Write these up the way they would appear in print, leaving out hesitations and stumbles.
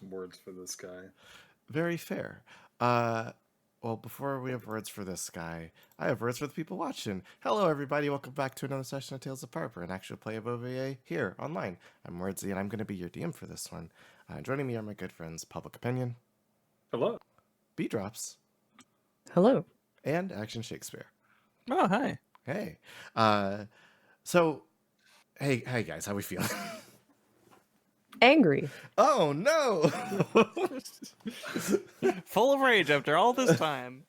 some words for this guy. Very fair. Uh, well, before we have words for this guy, I have words for the people watching. Hello, everybody. Welcome back to another session of Tales of Harper, an actual play of OVA here online. I'm Wordsy, and I'm going to be your DM for this one. Joining me are my good friends Public Opinion, Hello. B Drops, Hello. and Action Shakespeare. Oh, hi. Hey. Uh, so, hey guys, how we feeling? Angry. Oh no! Full of rage after all this time.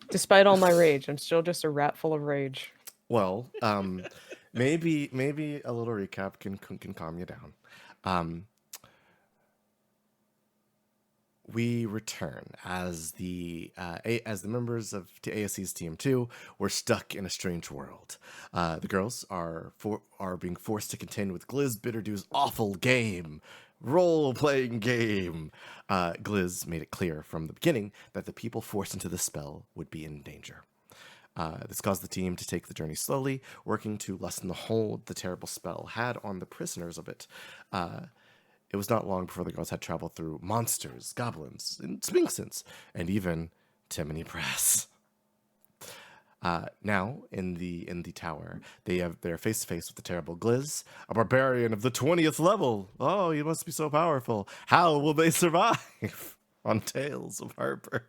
Despite all my rage, I'm still just a rat full of rage. Well, maybe a little recap can calm you down. We return as the members of ASC's Team 2 were stuck in a strange world. The girls are being forced to contend with Gliz Bitterdew's awful game. Role-playing game. Gliz made it clear from the beginning that the people forced into the spell would be in danger. This caused the team to take the journey slowly, working to lessen the hold the terrible spell had on the prisoners of it. It was not long before the girls had traveled through monsters, goblins, and sphinxes, and even Timony Press. Now, in the tower, they're face to face with the terrible Gliz, a barbarian of the 20th level. Oh, you must be so powerful. How will they survive? On Tales of Harper.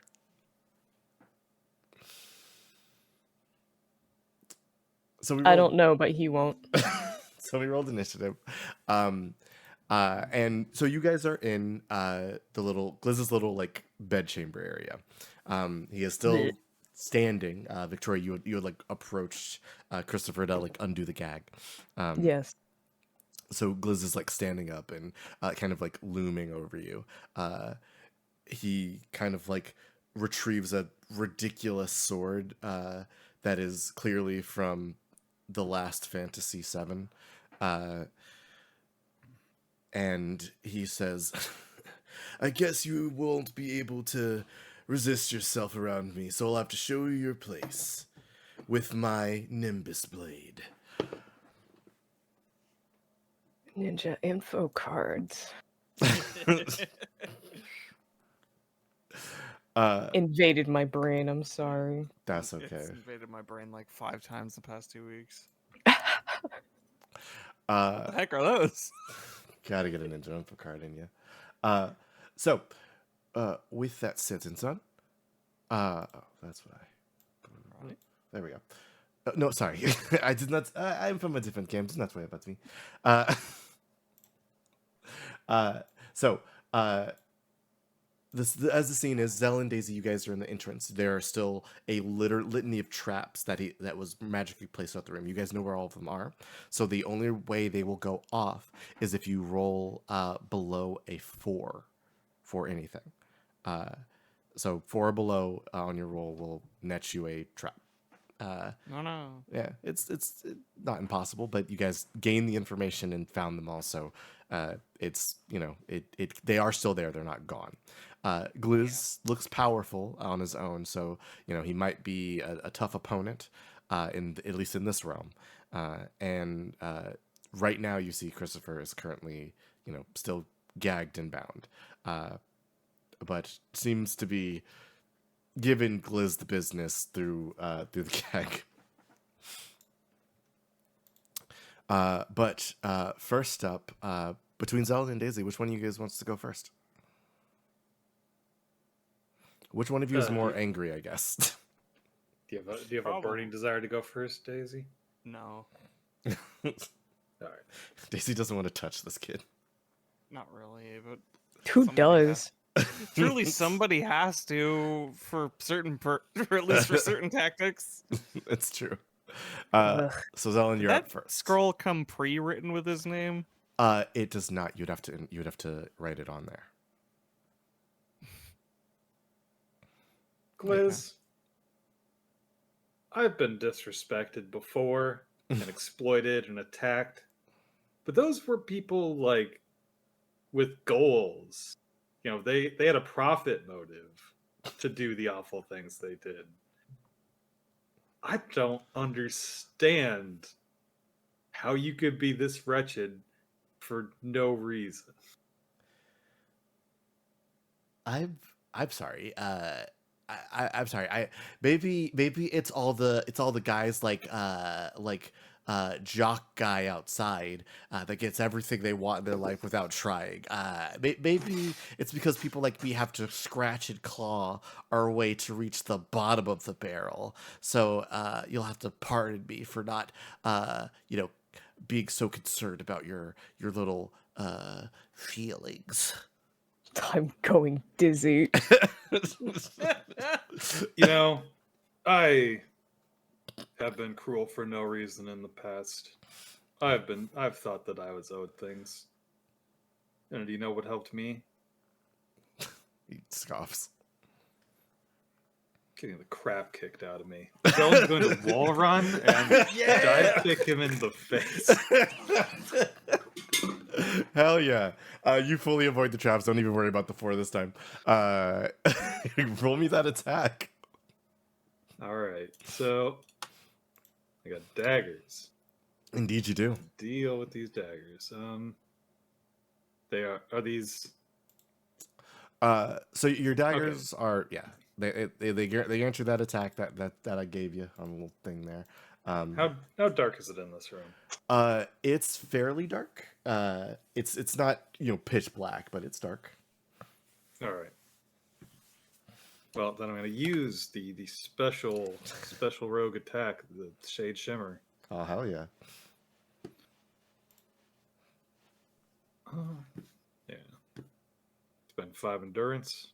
So I don't know, but he won't. So we rolled initiative. And so you guys are in Gliz's little like bedchamber area. He is still standing. Victoria, you had like approached Christopher to like undo the gag. Yes. So Gliz is like standing up and kind of like looming over you. He kind of like retrieves a ridiculous sword that is clearly from the last Fantasy VII. And he says, I guess you won't be able to resist yourself around me, so I'll have to show you your place with my Nimbus Blade. Ninja info cards. Invaded my brain, I'm sorry. That's okay. It's invaded my brain like 5 times the past 2 weeks. What the heck are those? Gotta get a ninja info card in you. So, with that sentence on, that's what I. There we go. No, sorry, I did not. I'm from a different game. Do not worry about me. As the scene is, Zell and Daisy, you guys are in the entrance. There are still a litany of traps that was magically placed out the room. You guys know where all of them are. So the only way they will go off is if you roll below a 4 for anything. So 4 or below on your roll will net you a trap. No. Yeah, it's not impossible, but you guys gained the information and found them all. So it's they are still there. They're not gone. Gliz looks powerful on his own, so he might be a tough opponent at least in this realm. And right now, you see Christopher is currently still gagged and bound, but seems to be giving Gliz the business through the gag. But first up, between Zelda and Daisy, which one of you guys wants to go first? Which one of you is more angry, I guess? Do you have a burning desire to go first, Daisy? No. All right. Daisy doesn't want to touch this kid. Not really, but Who does? Truly, somebody has to for at least for certain tactics. It's true. So Zelen, you're up first. Scroll come pre-written with his name? It does not. You'd have to write it on there. Gliz, I've been disrespected before and exploited and attacked, but those were people like with goals. They had a profit motive to do the awful things they did. I don't understand how you could be this wretched for no reason. I'm sorry. I'm sorry. Maybe it's all the guys like jock guy outside that gets everything they want in their life without trying. Maybe it's because people like me have to scratch and claw our way to reach the bottom of the barrel. So you'll have to pardon me for not being so concerned about your little feelings. I'm going dizzy. You know, I have been cruel for no reason in the past. I've thought that I was owed things. And do you know what helped me? He scoffs. Getting the crap kicked out of me. Dylan's going to wall run and dive kick him in the face. Hell yeah. You fully avoid the traps. Don't even worry about the 4 this time. Roll me that attack. Alright, so I got daggers. Indeed you do. Deal with these daggers. They are these So your daggers are they guarantee that attack that I gave you on the little thing there. how dark is it in this room? It's fairly dark. It's not pitch black, but it's dark. Alright. Well, then I'm going to use the special rogue attack, the Shade Shimmer. Oh hell yeah. Yeah. Spend 5 endurance.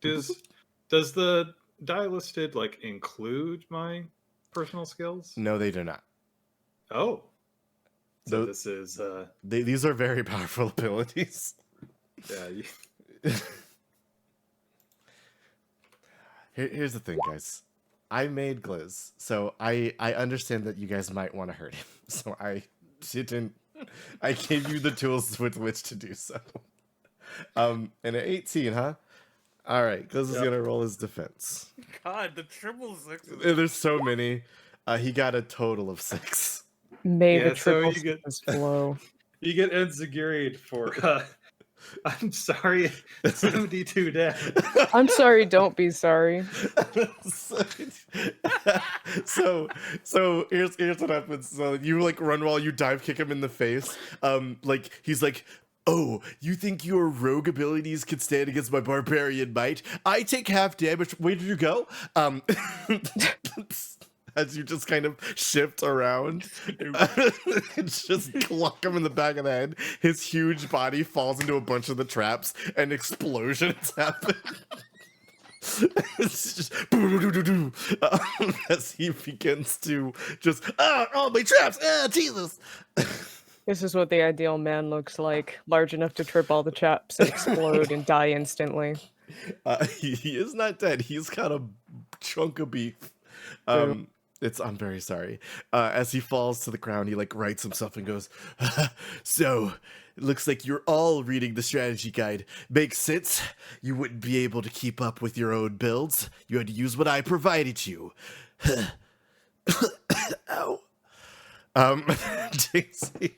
Does the die listed include my personal skills? No, they do not. Oh. So Tho- this is These are very powerful abilities. yeah. Here's the thing, guys. I made Gliz, so I understand that you guys might want to hurt him. So I gave you the tools with which to do so. And an 18, huh? All right, Gliz is gonna roll his defense. God, the triple sixes. There's so many. He got a total of 6. May Yeah, the so triple you get- sixes flow. You get enziguried for I'm sorry, 72 dead. I'm sorry, don't be sorry. so here's what happens. So you run while you dive kick him in the face. He's like, oh, you think your rogue abilities can stand against my barbarian might? I take half damage. Where did you go? As you just kind of shift around, just clock him in the back of the head. His huge body falls into a bunch of the traps, and explosions happen. It's just as he begins to just oh my traps, Jesus. This is what the ideal man looks like. Large enough to trip all the chaps and explode and die instantly. He is not dead. He's got a chunk of beef. I'm very sorry. As he falls to the ground, he rights himself and goes, so it looks like you're all reading the strategy guide. Makes sense. You wouldn't be able to keep up with your own builds. You had to use what I provided you. Ow. JC.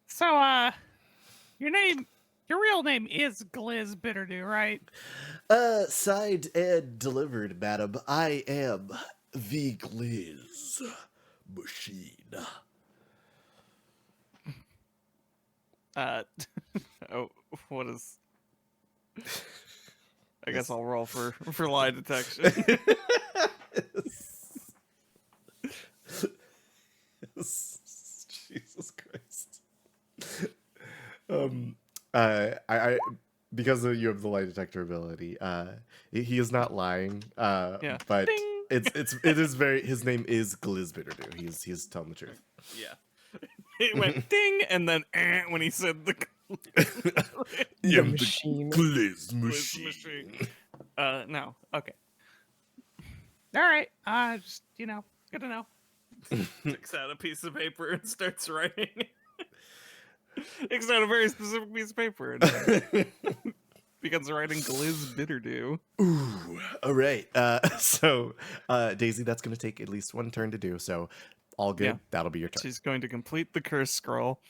So, your real name is Gliz Bitterdew, right? Signed and delivered, madam. I am the Gliz machine. Oh, what is? I guess I'll roll for lie detection. Jesus Christ. I because you have the lie detector ability. He is not lying. Yeah. But Ding! it is very. His name is Gliz Bitterdew. He's telling the truth. Yeah. It went ding, and then when he said the The machine. Gliz machine. No. Okay. All right. Just good to know. Takes out a piece of paper and starts writing. Takes out a very specific piece of paper. And, begins writing Gliz Bitterdew. Ooh, all right. So Daisy, that's going to take at least one turn to do. So all good. Yeah. That'll be your turn. She's going to complete the curse scroll.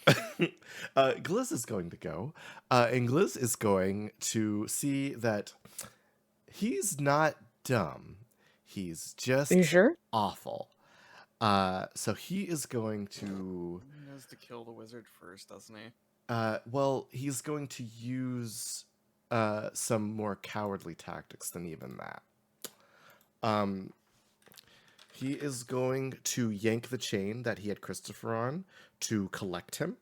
Gliz is going to go, and Gliz is going to see that he's not dumb. He's just Are you sure? awful. So he is going to. He has to kill the wizard first, doesn't he? Well, he's going to use some more cowardly tactics than even that. He is going to yank the chain that he had Christopher on to collect him.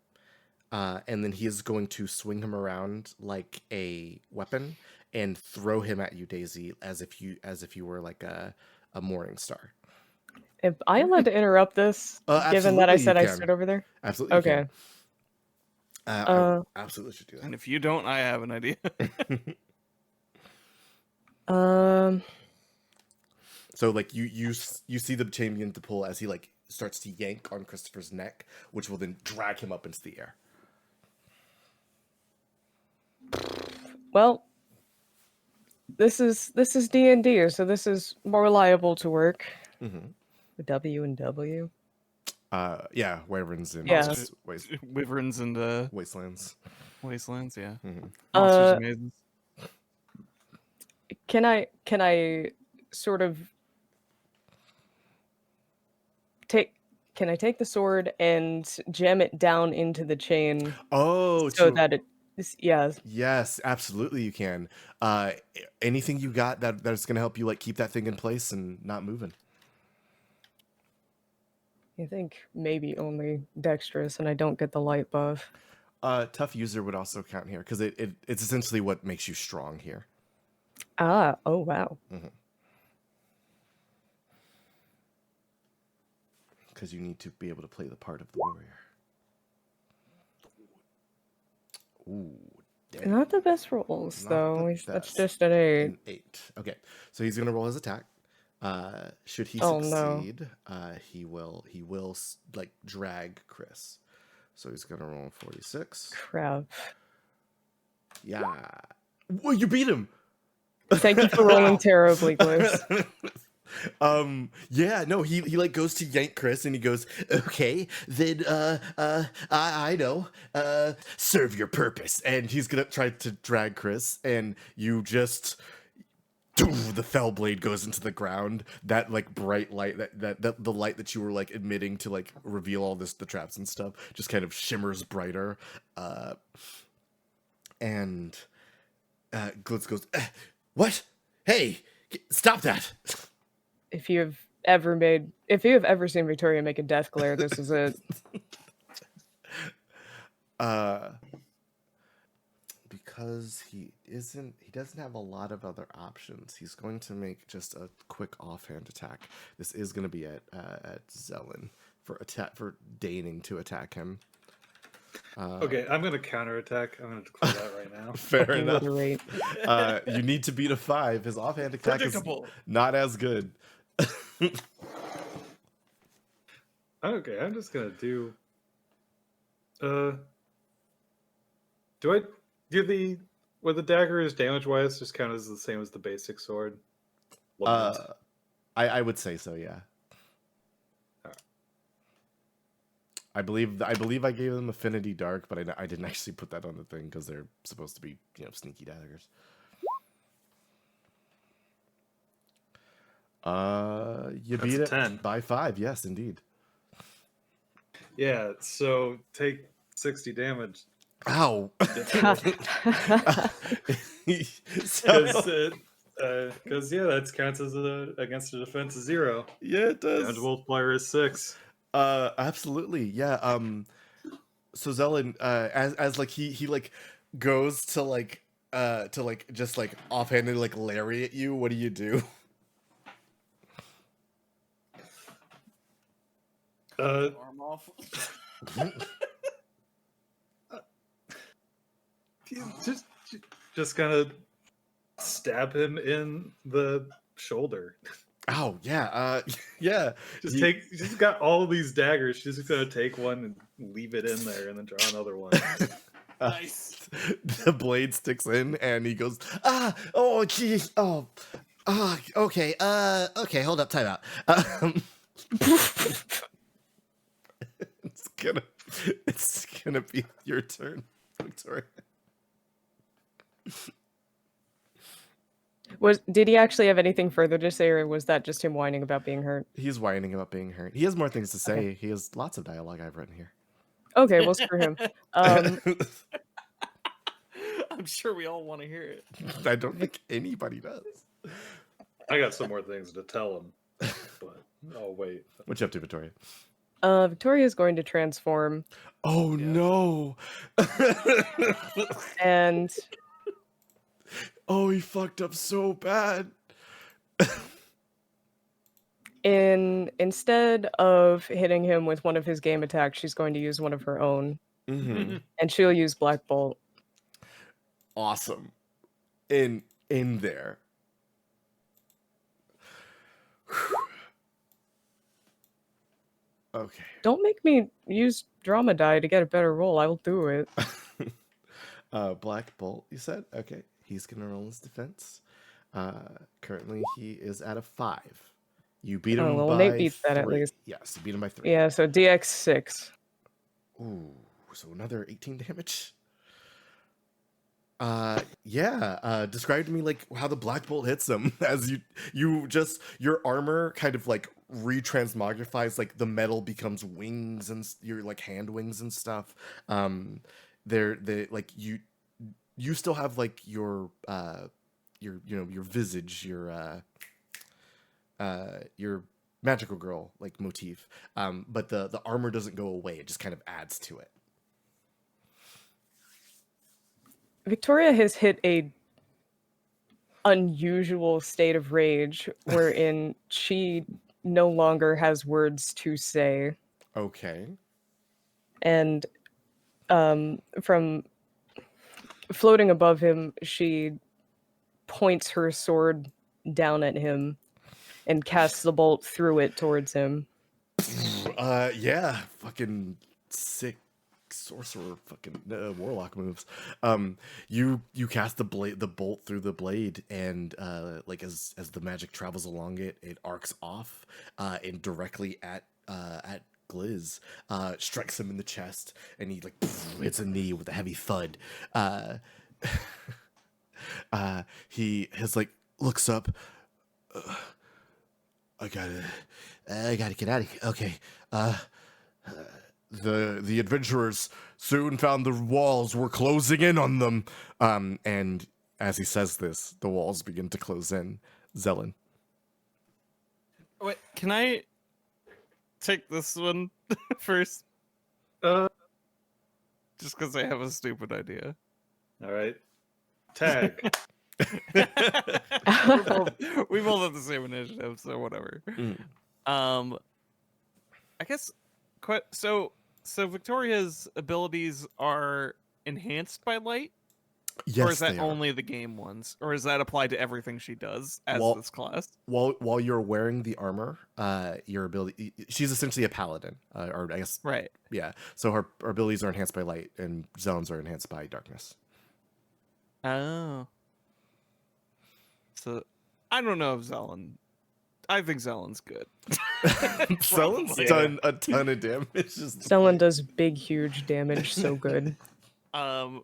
And then he is going to swing him around like a weapon and throw him at you, Daisy, as if you were like a morning star. Am I allowed to interrupt this, given that absolutely I you said I can. stood over there? Absolutely. You Okay. can. I absolutely should do that. And if you don't, I have an idea. So like you see the chain begin to pull as he like starts to yank on Christopher's neck, which will then drag him up into the air. Well, this is D&D, so this is more liable to work. Mm-hmm. The W and W. Yeah, wyverns and Yeah. Wyverns and wastelands. wastelands, yeah. Mm-hmm. Monsters and mazes. Can I sort of can I take the sword and jam it down into the chain Oh, so that it yeah. Yes, absolutely you can. Anything you got that's gonna help you like keep that thing in place and not moving. I think maybe only dexterous and I don't get the light buff. Tough user would also count here because it's essentially what makes you strong here. Ah, oh wow. Because you need to be able to play the part of the warrior. Ooh, dang. Not the best rolls Not though. the That's best. just an 8. An 8. Okay, so he's gonna roll his attack. Should he Oh, no. succeed, he will like drag Chris. So he's gonna roll 46. Crap. Yeah. Well, you beat him. Thank you for rolling terribly, Gliz. Yeah, no, he like goes to yank Chris and he goes, okay, then I know, serve your purpose, and he's gonna try to drag Chris, and you just the fell blade goes into the ground. That like bright light, that the light that you were like emitting to like reveal all the traps and stuff, just kind of shimmers brighter, and Glitz goes, what? Hey, stop that! If you have ever seen Victoria make a death glare, this is it. Because he doesn't have a lot of other options. He's going to make just a quick offhand attack. This is going to be at Zelen for deigning to attack him. Okay, I'm gonna counterattack. I'm gonna declare that right now. Fair Fucking enough. literate. You need to beat a 5. His offhand attack is not as good. Okay, I'm just gonna do. Do I do with the dagger is damage wise just count as the same as the basic sword? I would say so, yeah. I believe I gave them affinity dark, but I didn't actually put that on the thing because they're supposed to be sneaky daggers. You beat it 10. by 5, yes, indeed. Yeah, so take 60 damage. Ow! Because that counts as against a defense of 0. Yeah, it does. Damage multiplier is 6. Absolutely, yeah. So Zelen, as like he like goes to like just like offhanded like lariat you. What do you do? Arm off. Just gonna stab him in the shoulder. Oh yeah, yeah. She's got all these daggers. She's just gonna take one and leave it in there, and then draw another one. Nice. The blade sticks in, and he goes, oh, geez, okay, okay, hold up, time out. It's gonna be your turn, Victoria. Did he actually have anything further to say, or was that just him whining about being hurt? He's whining about being hurt. He has more things to say. Okay. He has lots of dialogue I've written here. Okay, well, screw him. I'm sure we all want to hear it. I don't think anybody does. I got some more things to tell him, but I'll wait. What you up to, Victoria? Victoria is going to transform, Oh no! and Oh, he fucked up so bad. instead of hitting him with one of his game attacks, she's going to use one of her own, Mm-hmm. and she'll use Black Bolt. Awesome. In there. Okay. Don't make me use drama die to get a better roll. I will do it. Black Bolt, you said? Okay. He's gonna roll his defense. Currently he is at a 5. You beat him Oh, well, by Nate beats that 3. at least. Yes, you beat him by 3. Yeah, so DX 6. Ooh, so another 18 damage. Describe to me like how the Black Bolt hits him as your armor kind of like retransmogrifies, like the metal becomes wings and your like hand wings and stuff. They like you still have like your visage, your magical girl like motif, but the armor doesn't go away, it just kind of adds to it. Victoria has hit a unusual state of rage wherein she no longer has words to say, Okay. and from floating above him, she points her sword down at him and casts the bolt through it towards him. Yeah, fucking sick sorcerer, fucking warlock moves. You cast the bolt through the blade, and like as the magic travels along it, it arcs off and directly at Gliz, strikes him in the chest, and he like hits a knee with a heavy thud. He has like looks up. I gotta get out of here. Okay. The adventurers soon found the walls were closing in on them. And as he says this, the walls begin to close in. Zelen. Wait, can I take this one first? All Just because I have a stupid idea. right. Tag. we both have the same initiative, so whatever. I guess so Victoria's abilities are enhanced by light, Yes, or is that they are. only the game ones, or is that applied to everything she does as Well- this class? While you're wearing the armor, your ability, she's essentially a paladin, or I guess, Right. yeah. So her abilities are enhanced by light, and Zelen's are enhanced by darkness. Oh. So I don't know if Zelen. I think Zelen's good. Zelen's Probably. done a ton of damage. Selen does big, huge damage so good. I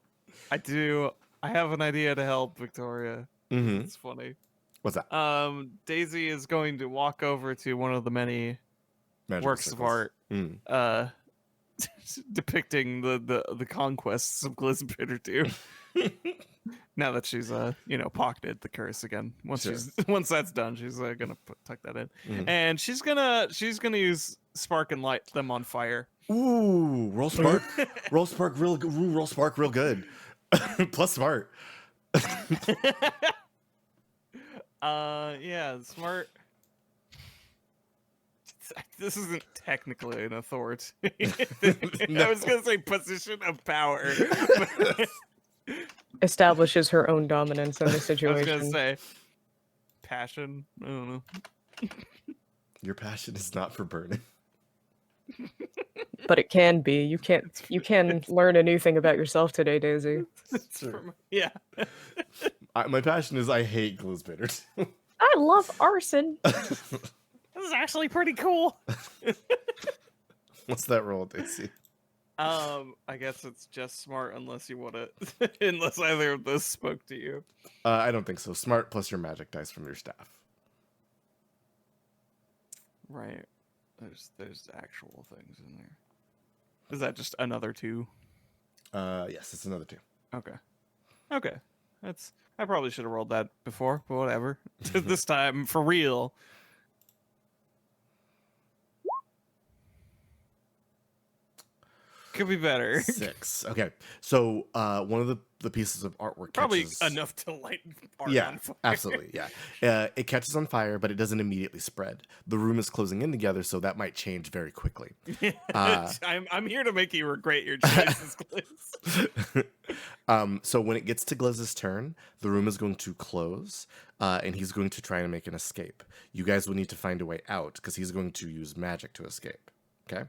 have an idea to help Victoria. Mm-hmm. It's funny. What's that? Daisy is going to walk over to one of the many Magical works of circles. art Mm. depicting the conquests of Glizbitter 2. Now that she's pocketed the curse again. Once that's done, she's gonna tuck that in, and she's gonna use spark and light them on fire. Ooh, roll spark, roll spark, real good. Plus smart. Yeah, smart. This isn't technically an authority. No. I was gonna say position of power. But Establishes her own dominance in the I was situation. gonna say passion. I don't know. Your passion is not for burning. But it can be. You can learn a new thing about yourself today, Daisy. It's Sure. yeah. My passion is I hate Glizbitter. I love arson. This is actually pretty cool. What's that roll, Daisy? I guess it's just smart unless you want to, unless either of those spoke to you. I don't think so. Smart plus your magic dice from your staff. Right. There's actual things in there. Is that just another 2? Yes, it's another 2. Okay. I probably should have rolled that before, but whatever. This time, for real. Could be better. 6. Okay. So one of the pieces of artwork Probably catches... enough to light art Yeah, on fire. absolutely. Yeah. It catches on fire, but it doesn't immediately spread. The room is closing in together, so that might change very quickly. I'm here to make you regret your choices, Gliz. So when it gets to Gliz's turn, the room is going to close, and he's going to try and make an escape. You guys will need to find a way out, because he's going to use magic to escape. Okay?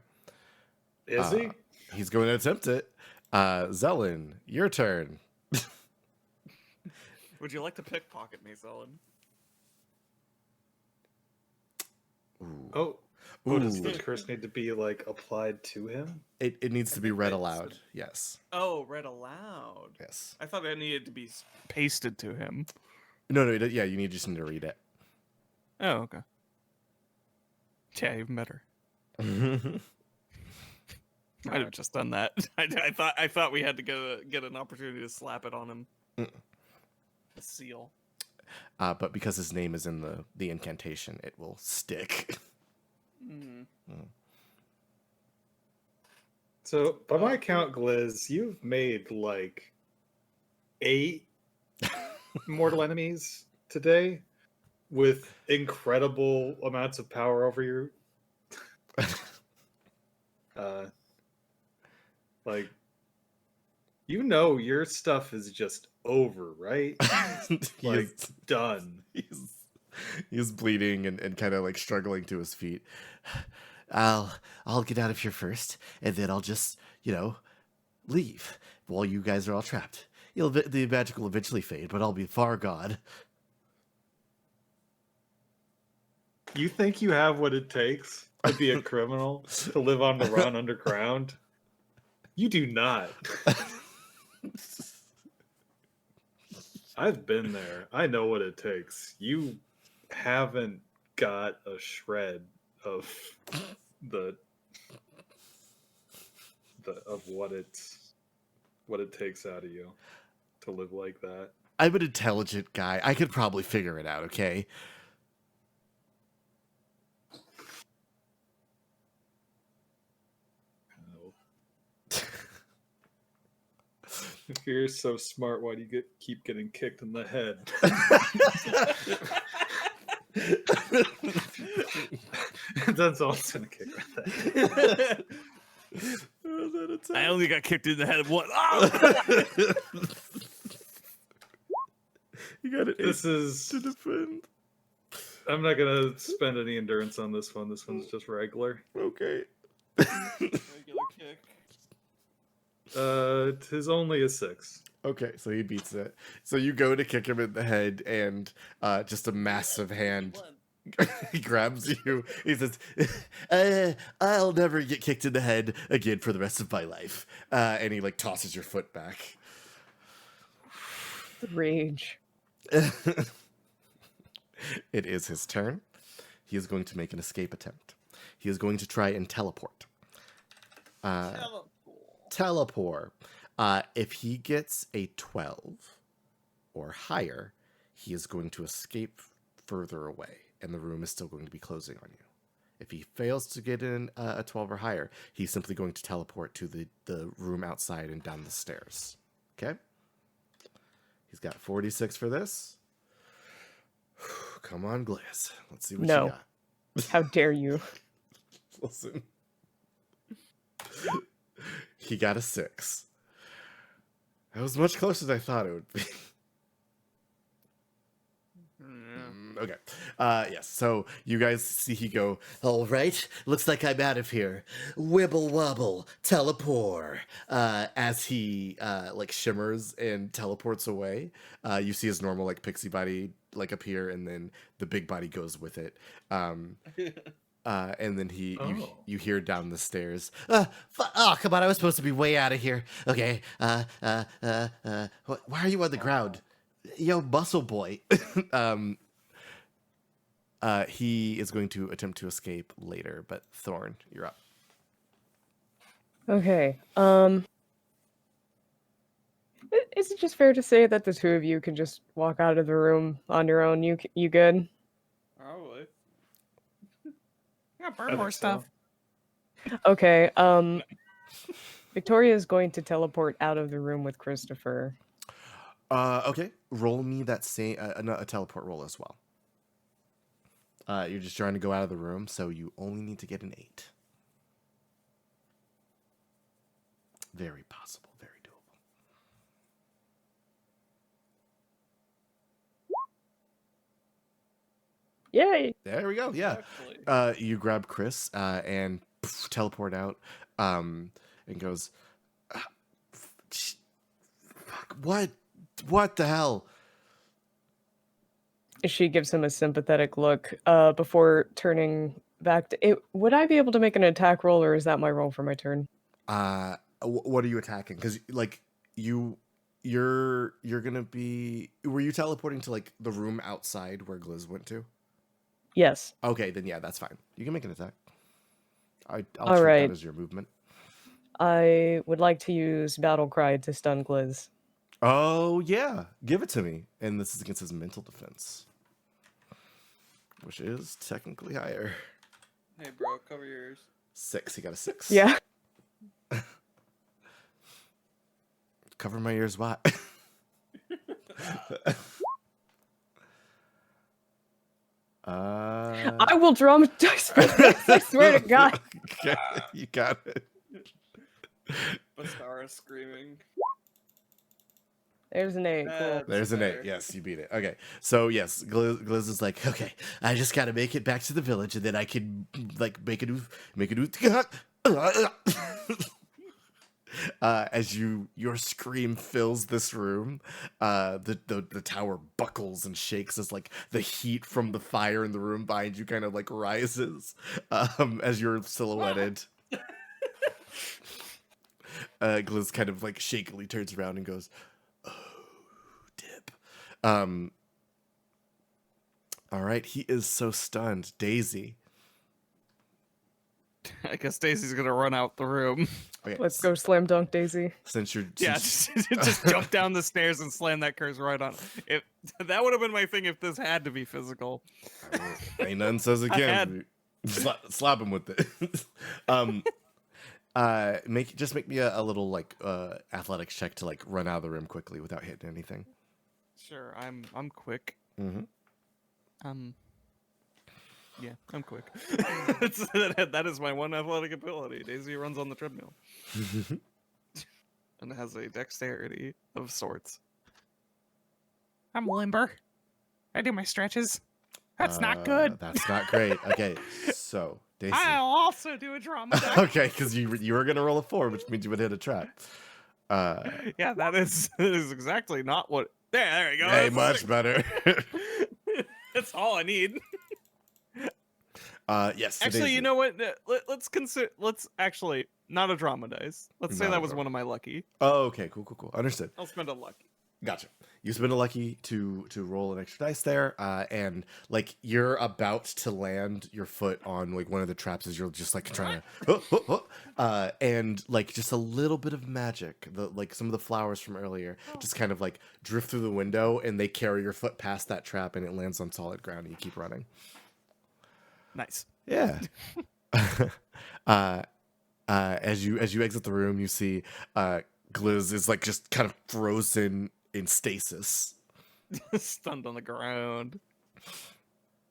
Is he? He's going to attempt it. Zelen, your turn. Would you like to pickpocket me, Zelen? Ooh. Oh, does the Ooh. curse need to be like applied to him? It needs to be read aloud. Yes. Oh, read aloud. Yes. I thought it needed to be pasted to him. No, yeah, you just need to read it. Oh, okay. Yeah, even better. I'd have just done that. I thought we had to get an opportunity to slap it on him. A seal. But because his name is in the incantation, it will stick. So, by my count, Gliz, you've made like 8 mortal enemies today with incredible amounts of power over you. Like, you know, your stuff is just over, right? Like, done. He's bleeding and kind of like struggling to his feet. I'll get out of here first, and then I'll just, leave while you guys are all trapped. The magic will eventually fade, but I'll be far gone. You think you have what it takes to be a criminal, to live on the run underground? You do not. I've been there. I know what it takes. You haven't got a shred of of what it takes out of you to live like that. I'm an intelligent guy. I could probably figure it out, okay? If you're so smart, why do you keep getting kicked in the head? That's all it's gonna kick right there. I only got kicked in the head once. Oh! You got it. This is to defend. I'm not gonna spend any endurance on this one. This one's just regular. Okay. Regular kick. It is only a 6. Okay, so he beats it. So you go to kick him in the head, and just a massive hand he grabs you. He says, "I'll never get kicked in the head again for the rest of my life." And he like tosses your foot back. The rage. It is his turn. He is going to make an escape attempt. He is going to try and teleport. Teleport. If he gets a 12 or higher, he is going to escape further away, and the room is still going to be closing on you. If he fails to get in a 12 or higher, he's simply going to teleport to the room outside and down the stairs. Okay? He's got 46 for this. Come on, Gliz. Let's see what you got. How dare you? Listen. He got a 6. That was much closer than I thought it would be. Okay. Yes. So you guys see he go, all right, looks like I'm out of here. Wibble wobble, teleport. As he like shimmers and teleports away, you see his normal like pixie body like appear, and then the big body goes with it. And then you hear down the stairs. Oh, come on! I was supposed to be way out of here. Okay. Why are you on the ground? Yo, muscle boy. He is going to attempt to escape later, but Thorn, you're up. Okay. Is it just fair to say that the two of you can just walk out of the room on your own? You good? Probably. Yeah, I burn think more so. stuff. Okay. Victoria is going to teleport out of the room with Christopher. Okay. Roll me that same a teleport roll as well. You're just trying to go out of the room, so you only need to get an 8. Very possible, very doable. Yay! There we go. Yeah. Exactly. You grab Chris and teleport out, and goes, "Ah, fuck, what the hell? She gives him a sympathetic look before turning back to it. Would I be able to make an attack roll, or is that my roll for my turn? What are you attacking? Because like you're gonna be. Were you teleporting to like the room outside where Gliz went to? Yes. Okay, then yeah, that's fine. You can make an attack. I'll All treat right. that as your movement. I would like to use Battle Cry to stun Gliz. Oh yeah, give it to me. And this is against his mental defense, which is technically higher. Hey, bro, cover your ears. 6. He got a 6. Yeah. Cover my ears. What? I will dramatize for this, I swear to God. Okay, you got it. Bastara screaming. There's an 8. Cool. There's an 8. better. Yes, you beat it. Okay. So, yes, Gliz is like, okay, I just got to make it back to the village, and then I can, like, make a new... As your scream fills this room, the tower buckles and shakes as, like, the heat from the fire in the room behind you kind of, like, rises as you're silhouetted. Gliz kind of, like, shakily turns around and goes... All right, he is so stunned. Daisy. I guess Daisy's gonna run out the room. Okay, Let's go slam dunk Daisy. Since you're Yeah, just jump down the stairs and slam that curse right on. If that would have been my thing if this had to be physical. ain't nothing says it can't. Slap him with it. Make me a little like athletics check to like run out of the room quickly without hitting anything. Sure, I'm quick. Mm-hmm. Yeah, I'm quick. That is my one athletic ability. Daisy runs on the treadmill. And has a dexterity of sorts. I'm limber. I do my stretches. That's not good. That's not great. Okay, so Daisy. I'll also do a drama deck. Okay, because you were gonna roll a 4, which means you would hit a trap. Yeah, that is exactly not what. There we go. Hey, That's much better. That's all I need. Yes. so Actually, Daisy. you know what? Let's consider. Let's actually not a drama dice. Let's say Not a that was drama. one of my lucky. Oh, okay, cool. Understood. I'll spend a lucky. Gotcha. You spend a lucky to roll an extra dice there, and like you're about to land your foot on like one of the traps as you're just like trying to, and like just a little bit of magic, like some of the flowers from earlier, just kind of like drift through the window, and they carry your foot past that trap, and it lands on solid ground, and you keep running. Nice. Yeah. As you exit the room, you see Gliz is like just kind of frozen in stasis. Stunned on the ground.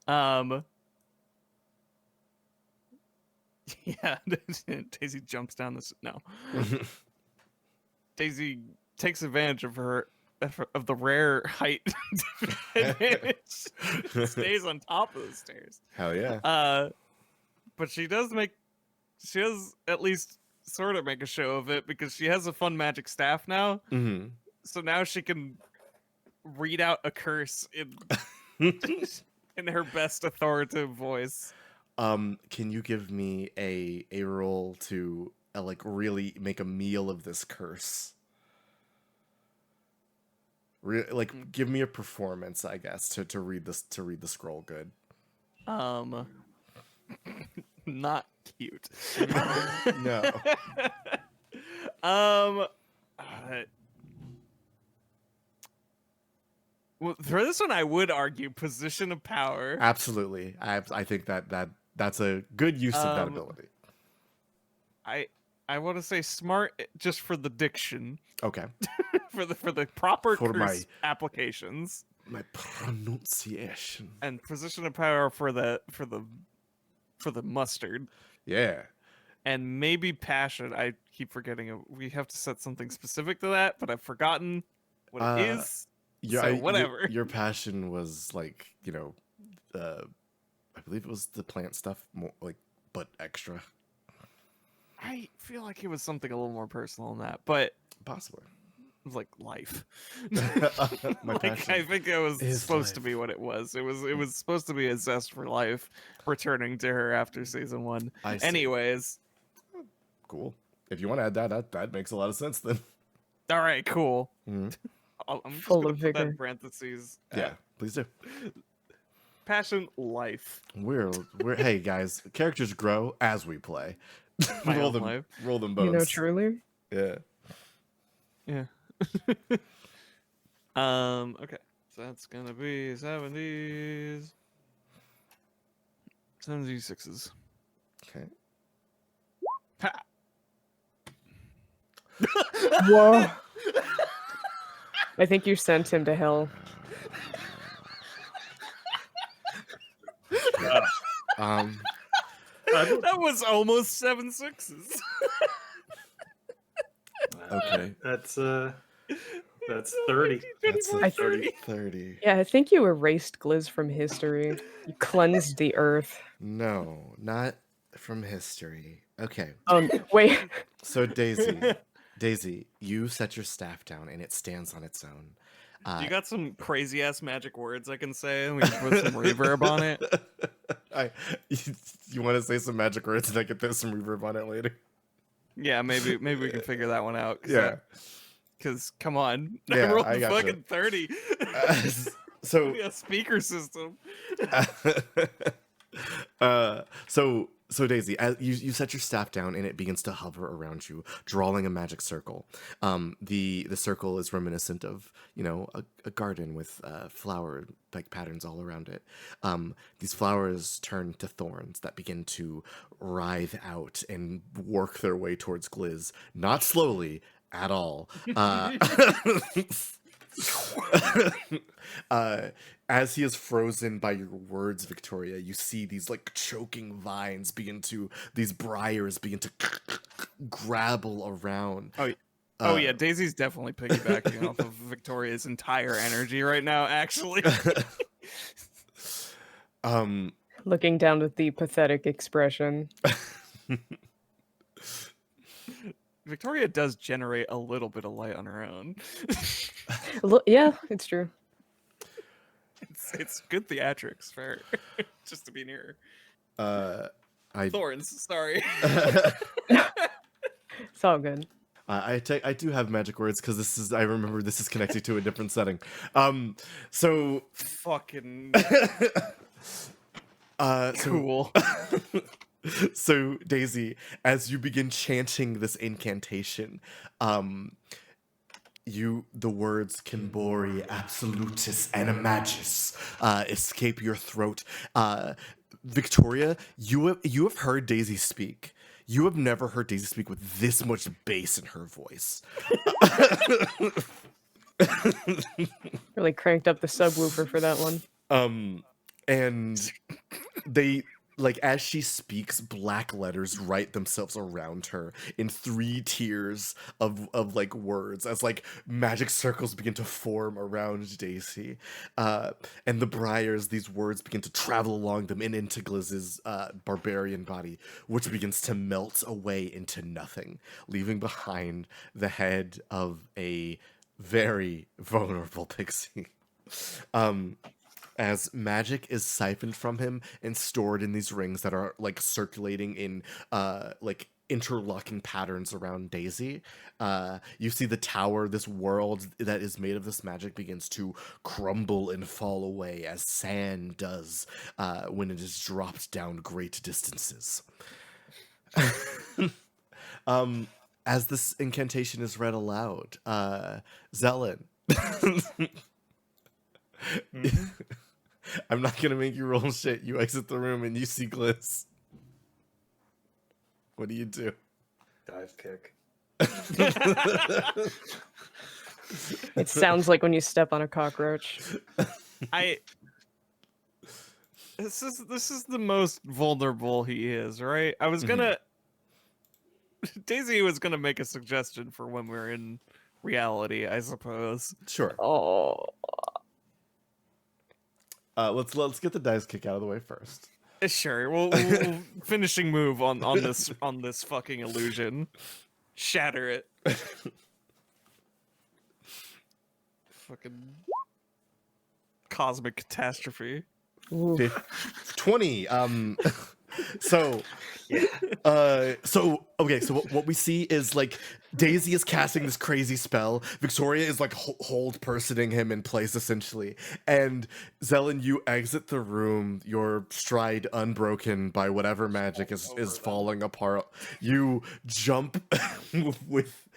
Yeah, Daisy jumps down this. No. Daisy takes advantage of her of the rare height advantage. Stays on top of the stairs. Hell yeah. But she does at least sort of make a show of it because she has a fun magic staff now. Mm-hmm. So now she can read out a curse in in her best authoritative voice. Can you give me a roll to like really make a meal of this curse? Like give me a performance, I guess, to read the scroll good. Not cute. No. Well, for this one, I would argue position of power. Absolutely. I think that's a good use of that ability. I want to say smart just for the diction. Okay. for the proper For curse applications. My pronunciation. And position of power for the mustard. Yeah. And maybe passion. I keep forgetting it. We have to set something specific to that, but I've forgotten what it is. Yeah, so whatever. Your passion was like, I believe it was the plant stuff, more like, but extra. I feel like it was something a little more personal than that, but possibly it was like life. My passion I think it was supposed life. to be what it was. It was supposed to be a zest for life, returning to her after season 1. Anyways, cool. If you want to add that makes a lot of sense then. All right, cool. Mm-hmm. I'm just Full gonna of put that vigor. in parentheses. Yeah, please do. Passion, life. We're hey guys, characters grow as we play. My roll own them life. roll them bones. You know, truly. Yeah. Yeah. Okay. So that's gonna be 70s. 76s. Okay. Ha! Whoa. I think you sent him to hell. That was almost 7 6s. Okay. That's 30. That's I 30. Yeah, I think you erased Gliz from history. You cleansed the earth. No, not from history. Okay. Wait. So Daisy, you set your staff down and it stands on its own. You got some crazy ass magic words I can say, and we can put some reverb on it. You want to say some magic words and I can throw some reverb on it later? Yeah, maybe we can figure that one out. Yeah. Because come on, Yeah, I rolled I gotcha. fucking 30. So A speaker system. So Daisy, as you set your staff down and it begins to hover around you, drawing a magic circle. The circle is reminiscent of a garden with flower like patterns all around it. These flowers turn to thorns that begin to writhe out and work their way towards Gliz, not slowly at all. As he is frozen by your words, Victoria, you see these like choking vines these briars begin to grabble around. Oh yeah, Daisy's definitely piggybacking off of Victoria's entire energy right now, actually. Looking down with the pathetic expression. Victoria does generate a little bit of light on her own. Yeah, it's true. It's good theatrics for her, just to be near her. Thorns, sorry. It's all good. I do have magic words because I remember this is connected to a different setting. So fucking cool. So Daisy, as you begin chanting this incantation, the words Kimbori, Absolutus, Animagus escape your throat. Victoria, you have heard Daisy speak. You have never heard Daisy speak with this much bass in her voice. Really cranked up the subwoofer for that one. And like as she speaks, black letters write themselves around her in 3 tiers of like words as like magic circles begin to form around Daisy. And the briars, these words begin to travel along them and into Glizz's barbarian body, which begins to melt away into nothing, leaving behind the head of a very vulnerable pixie. As magic is siphoned from him and stored in these rings that are like circulating in like interlocking patterns around Daisy. You see the tower, this world that is made of this magic, begins to crumble and fall away as sand does when it is dropped down great distances. As this incantation is read aloud, Zelen. Mhm. I'm not gonna make you roll shit. You exit the room and you see Gliss. What do you do? Dive kick. It sounds like when you step on a cockroach. This is the most vulnerable he is, right? I was gonna Daisy was gonna make a suggestion for when we're in reality, I suppose. Sure. Oh, Let's get the dice kick out of the way first. Sure. We'll finishing move on this fucking illusion. Shatter it. Fucking cosmic catastrophe. ooh. 20. So okay, so what we see is like Daisy is casting this crazy spell. Victoria is like hold personing him in place essentially, and Zelen, you exit the room, your stride unbroken by whatever magic is falling apart. You jump with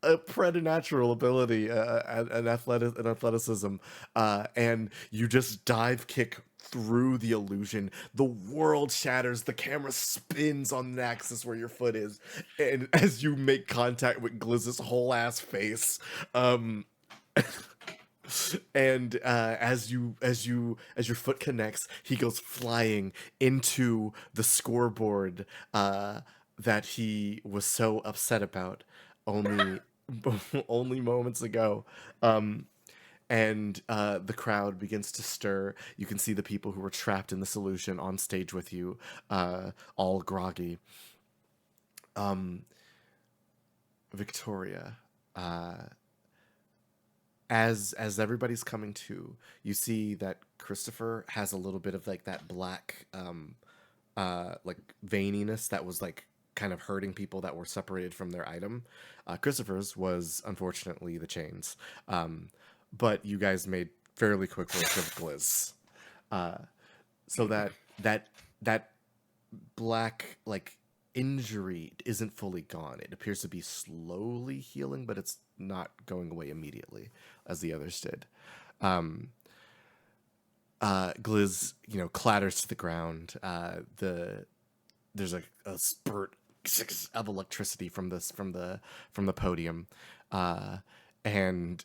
a preternatural ability, an athleticism, and you just dive kick through the illusion. The world shatters, the camera spins on the axis where your foot is, and as you make contact with Glizz's whole ass face, and as your foot connects, he goes flying into the scoreboard that he was so upset about only only moments ago. And the crowd begins to stir. You can see the people who were trapped in the solution on stage with you, all groggy. Victoria, as everybody's coming to, you see that Christopher has a little bit of like that black, like veininess that was like kind of hurting people that were separated from their item. Christopher's was unfortunately the chains. But you guys made fairly quick work of Glizz. So that black like injury isn't fully gone. It appears to be slowly healing, but it's not going away immediately as the others did. Glizz, clatters to the ground. There's a spurt of electricity from the podium, and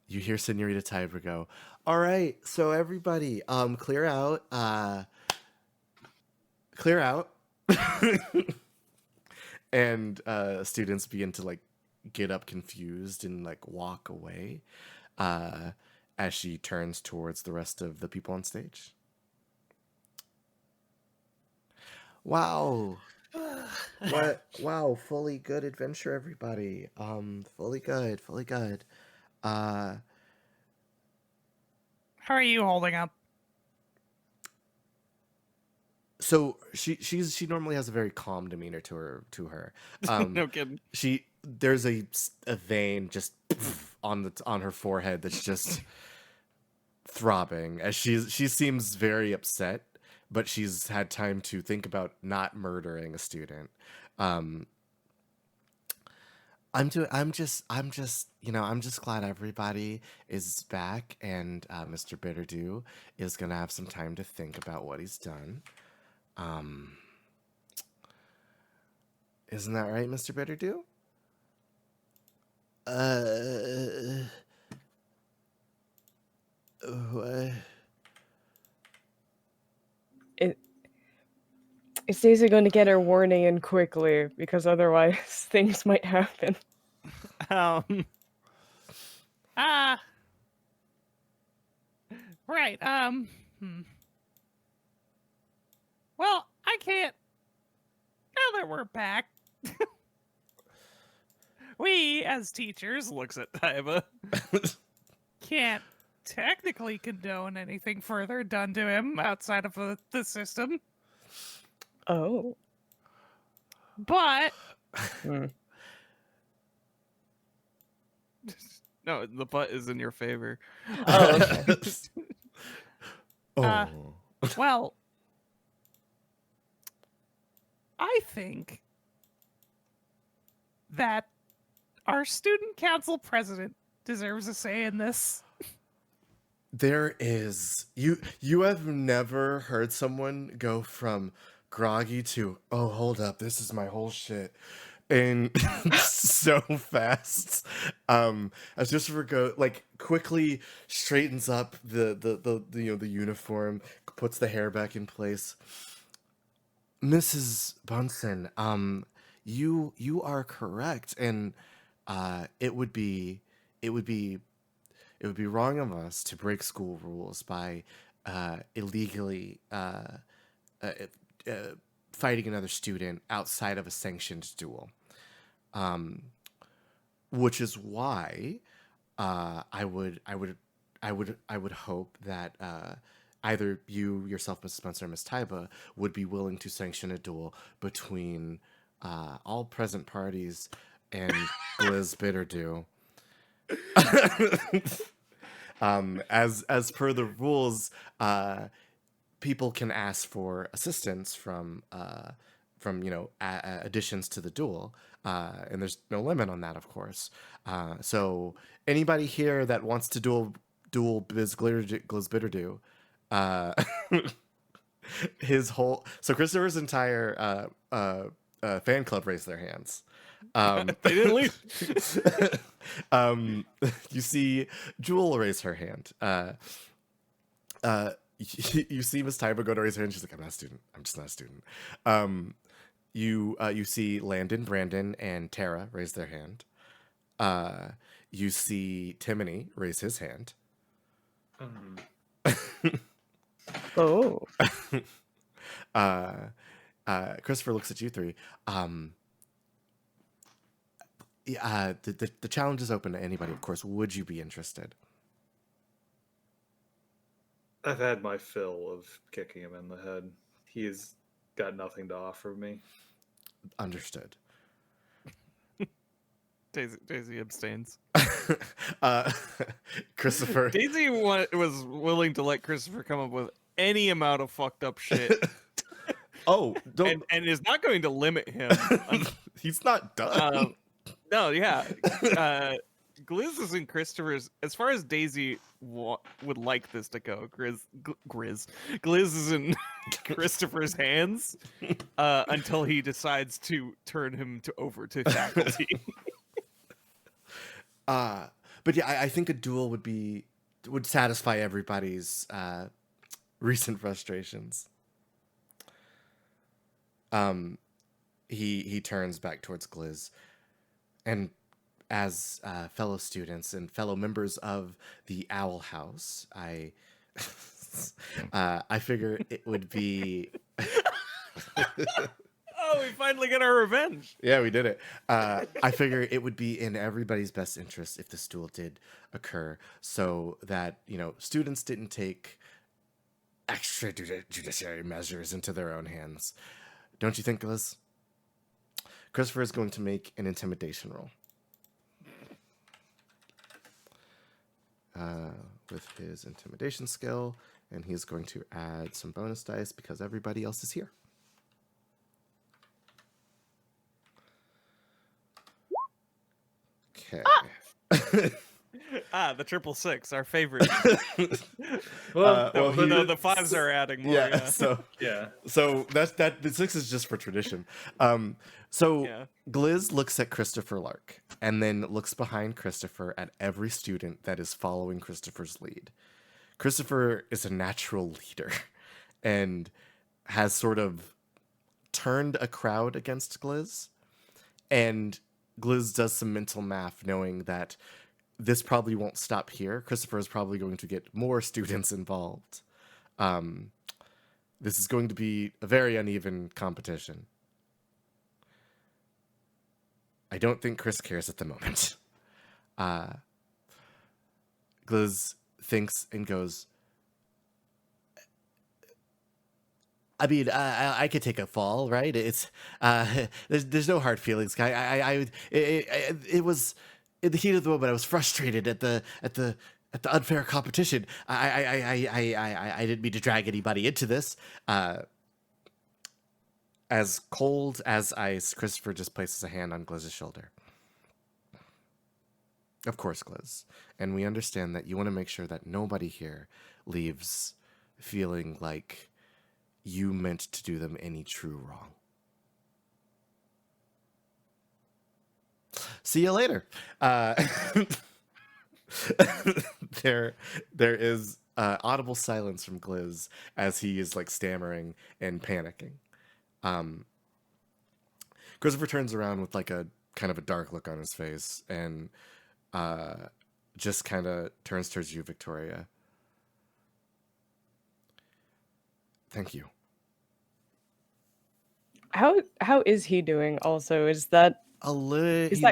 you hear Senorita Tiber go, "All right, so everybody, clear out, clear out." And students begin to like get up confused and like walk away as she turns towards the rest of the people on stage. Wow. Wow, fully good adventure, everybody. Fully good. How are you holding up? So she normally has a very calm demeanor to her. No kidding. There's a vein just on her forehead that's just throbbing as she seems very upset, but she's had time to think about not murdering a student. I'm just glad everybody is back, and Mr. Bitterdew is gonna have some time to think about what he's done. Isn't that right, Mr. Bitterdew? Is Daisy going to get her warning in quickly? Because otherwise things might happen. Ah. Right. Well, I can't. Now that we're back, we as teachers looks at Taiba can't technically condone anything further done to him outside of the system, Oh. but Hmm. no, the butt is in your favor. Oh, okay. Oh. Well, I think that our student council president deserves a say in this. There is you have never heard someone go from groggy to, oh, hold up, this is my whole shit, and so fast. As Christopher quickly straightens up the the uniform, puts the hair back in place. Mrs. Bunsen, you are correct, and it would be wrong of us to break school rules by illegally uh, fighting another student outside of a sanctioned duel. Which is why I would hope that either you yourself, Mrs. Spencer, and Miss Taiba would be willing to sanction a duel between all present parties and Gliz Bitterdew. As per the rules, people can ask for assistance from additions to the duel, and there's no limit on that, of course. So anybody here that wants to duel Gliz Bitterdew, Christopher's entire fan club raised their hands. They didn't leave. You see Jewel raise her hand. You see Miss Taiba go to raise her hand. She's like, I'm not a student. I'm just not a student. You see Landon, Brandon, and Tara raise their hand. You see Timony raise his hand. Oh. Christopher looks at you three. The challenge is open to anybody, of course. Would you be interested? I've had my fill of kicking him in the head. He's got nothing to offer me. Understood. Daisy abstains. Christopher. Daisy was willing to let Christopher come up with any amount of fucked up shit. Oh, don't. And is not going to limit him. He's not done. No, yeah. Gliz is in Christopher's. As far as Daisy would like this to go, Gliz is in Christopher's hands until he decides to turn him over to faculty. But yeah, I think a duel would satisfy everybody's recent frustrations. He turns back towards Gliz, and as fellow students and fellow members of the Owl House, I figure it would be. Oh, we finally get our revenge. Yeah, we did it. I figure it would be in everybody's best interest if this duel did occur, so that students didn't take extra judiciary measures into their own hands. Don't you think, Liz? Christopher is going to make an intimidation roll. With his intimidation skill, and he's going to add some bonus dice because everybody else is here. Okay. The 666, our favorite. The fives are adding more. Yeah. Yeah. So Yeah. So the 6 is just for tradition. Gliz looks at Christopher Lark and then looks behind Christopher at every student that is following Christopher's lead. Christopher is a natural leader and has sort of turned a crowd against Gliz, and Gliz does some mental math, knowing that this probably won't stop here. Christopher is probably going to get more students involved. This is going to be a very uneven competition. I don't think Chris cares at the moment. Gliz thinks and goes, I mean, I could take a fall, right? It's there's no hard feelings. It was in the heat of the moment. I was frustrated at the unfair competition. I didn't mean to drag anybody into this. As cold as ice, Christopher just places a hand on Gliz's shoulder. Of course, Gliz. And we understand that you want to make sure that nobody here leaves feeling like you meant to do them any true wrong. See you later. There is audible silence from Gliz as he is like stammering and panicking. Christopher turns around with like a kind of a dark look on his face and just kind of turns towards you, Victoria. Thank you. How is he doing? Also, is that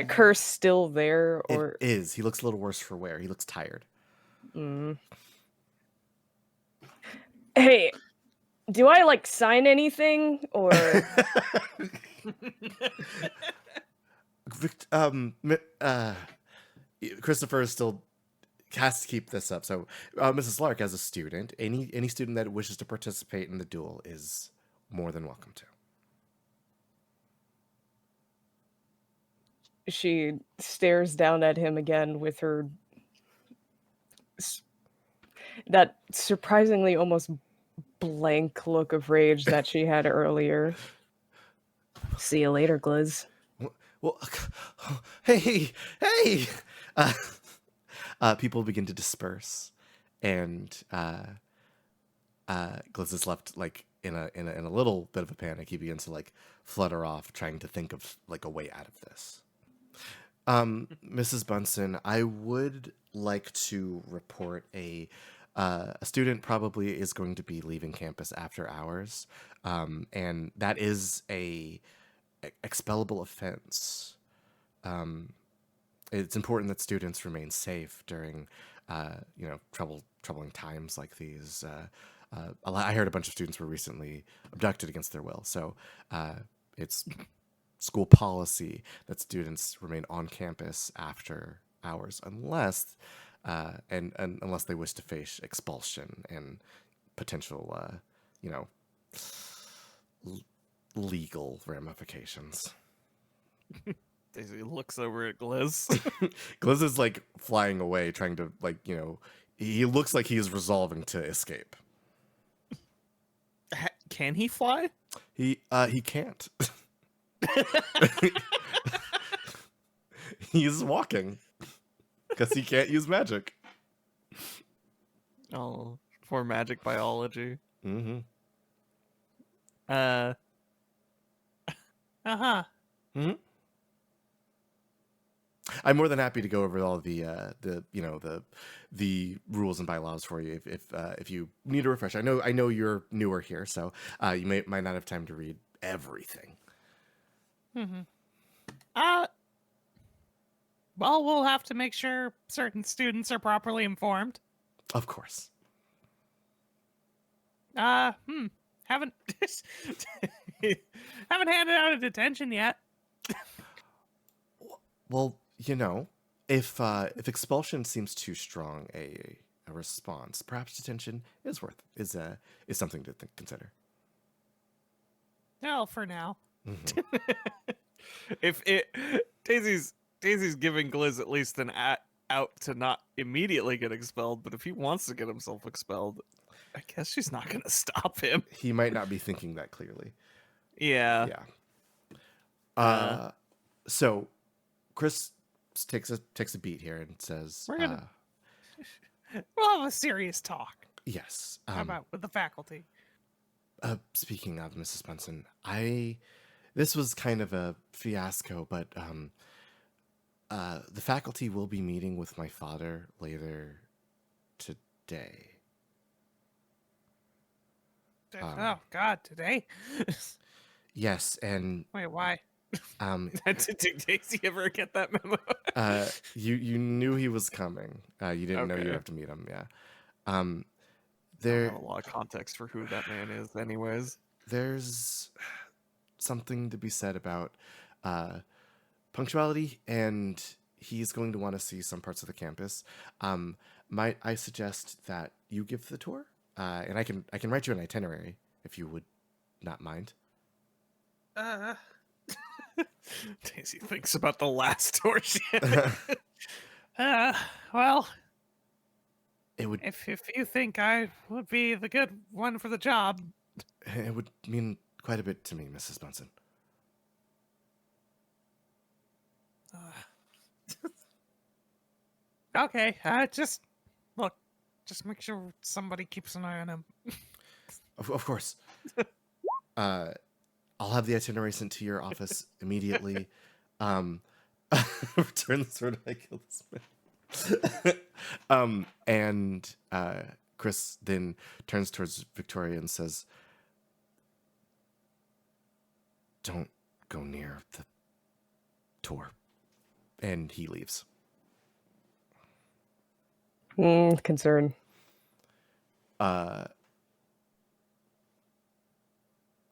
curse still there, or it is? He looks a little worse for wear. He looks tired. Hey, do I like sign anything or? Christopher still has to keep this up. So, Mrs. Lark, as a student, any student that wishes to participate in the duel is more than welcome to. She stares down at him again with her that surprisingly almost blank look of rage that she had earlier. See you later, Gliz. Well, hey! People begin to disperse, and Gliz is left like in a little bit of a panic. He begins to like flutter off, trying to think of like a way out of this. Mrs. Bunsen, I would like to report a student probably is going to be leaving campus after hours, and that is a expellable offense. It's important that students remain safe during, troubling times like these. I heard a bunch of students were recently abducted against their will, so it's school policy that students remain on campus after hours, unless unless they wish to face expulsion and potential, legal ramifications. Daisy looks over at Gliz. Gliz is like flying away, trying to he looks like he is resolving to escape. Can he fly? He can't. He's walking because he can't use magic. Oh, for magic biology. Mm-hmm. Mm-hmm. I'm more than happy to go over all the rules and bylaws for you if you need a refresher. I know you're newer here, so you might not have time to read everything. Mm-hmm. Well, we'll have to make sure certain students are properly informed. Of course. Haven't handed out a detention yet. Well, if expulsion seems too strong a response, perhaps detention is something to consider. No, for now. Mm-hmm. Daisy's giving Gliz at least an out to not immediately get expelled, but if he wants to get himself expelled, I guess she's not going to stop him. He might not be thinking that clearly. Yeah. Yeah. So Chris takes a beat here and says, we'll have a serious talk. Yes. How about with the faculty? Speaking of Mrs. Benson, this was kind of a fiasco, but the faculty will be meeting with my father later today. Oh God, today? Yes, and Wait, why? Did Daisy ever get that memo? you knew he was coming. You didn't know you'd Okay. have to meet him. Yeah. I don't There have a lot of context for who that man is, anyways. there's something to be said about punctuality, and he's going to want to see some parts of the campus. Might I suggest that you give the tour, and I can write you an itinerary if you would not mind. Daisy thinks about the last tour she Well, It would if you think I would be the good one for the job, mean quite a bit to me, Mrs. Bunsen. okay. Just look, just make sure somebody keeps an eye on him. Of course. I'll have the itinerary sent to your office immediately. Return the sword I killed this man. And Chris then turns towards Victoria and says, "Don't go near the tour." And he leaves. Concern. I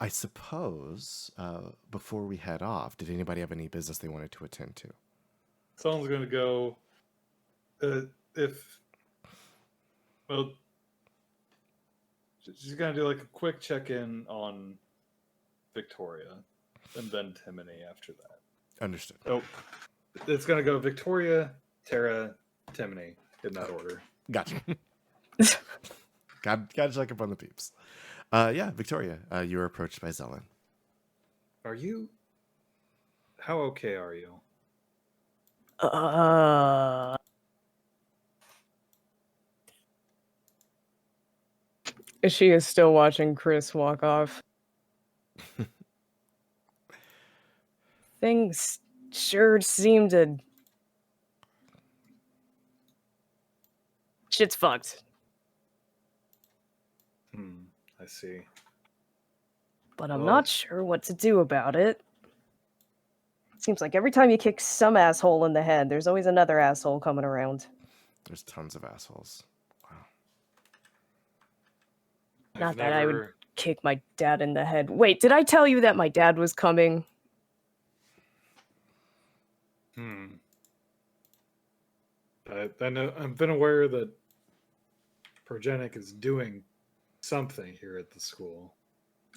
suppose before we head off, did anybody have any business they wanted to attend to? Someone's going to go. She's going to do like a quick check-in on Victoria, and then Timony after that. Understood. Oh, it's going to go Victoria, Tara, Timony in that order. Gotcha. Gotta check up on the peeps. Yeah, Victoria, you were approached by Zelen. Are you? How okay are you? She is still watching Chris walk off. Things sure seem to... Shit's fucked. I see. But I'm Well- not sure what to do about it. Seems like every time you kick some asshole in the head, there's always another asshole coming around. There's tons of assholes. Wow. Not I've that I would never- kick my dad in the head. Wait, did I tell you that my dad was coming? I know. I've been aware that Progenic is doing something here at the school.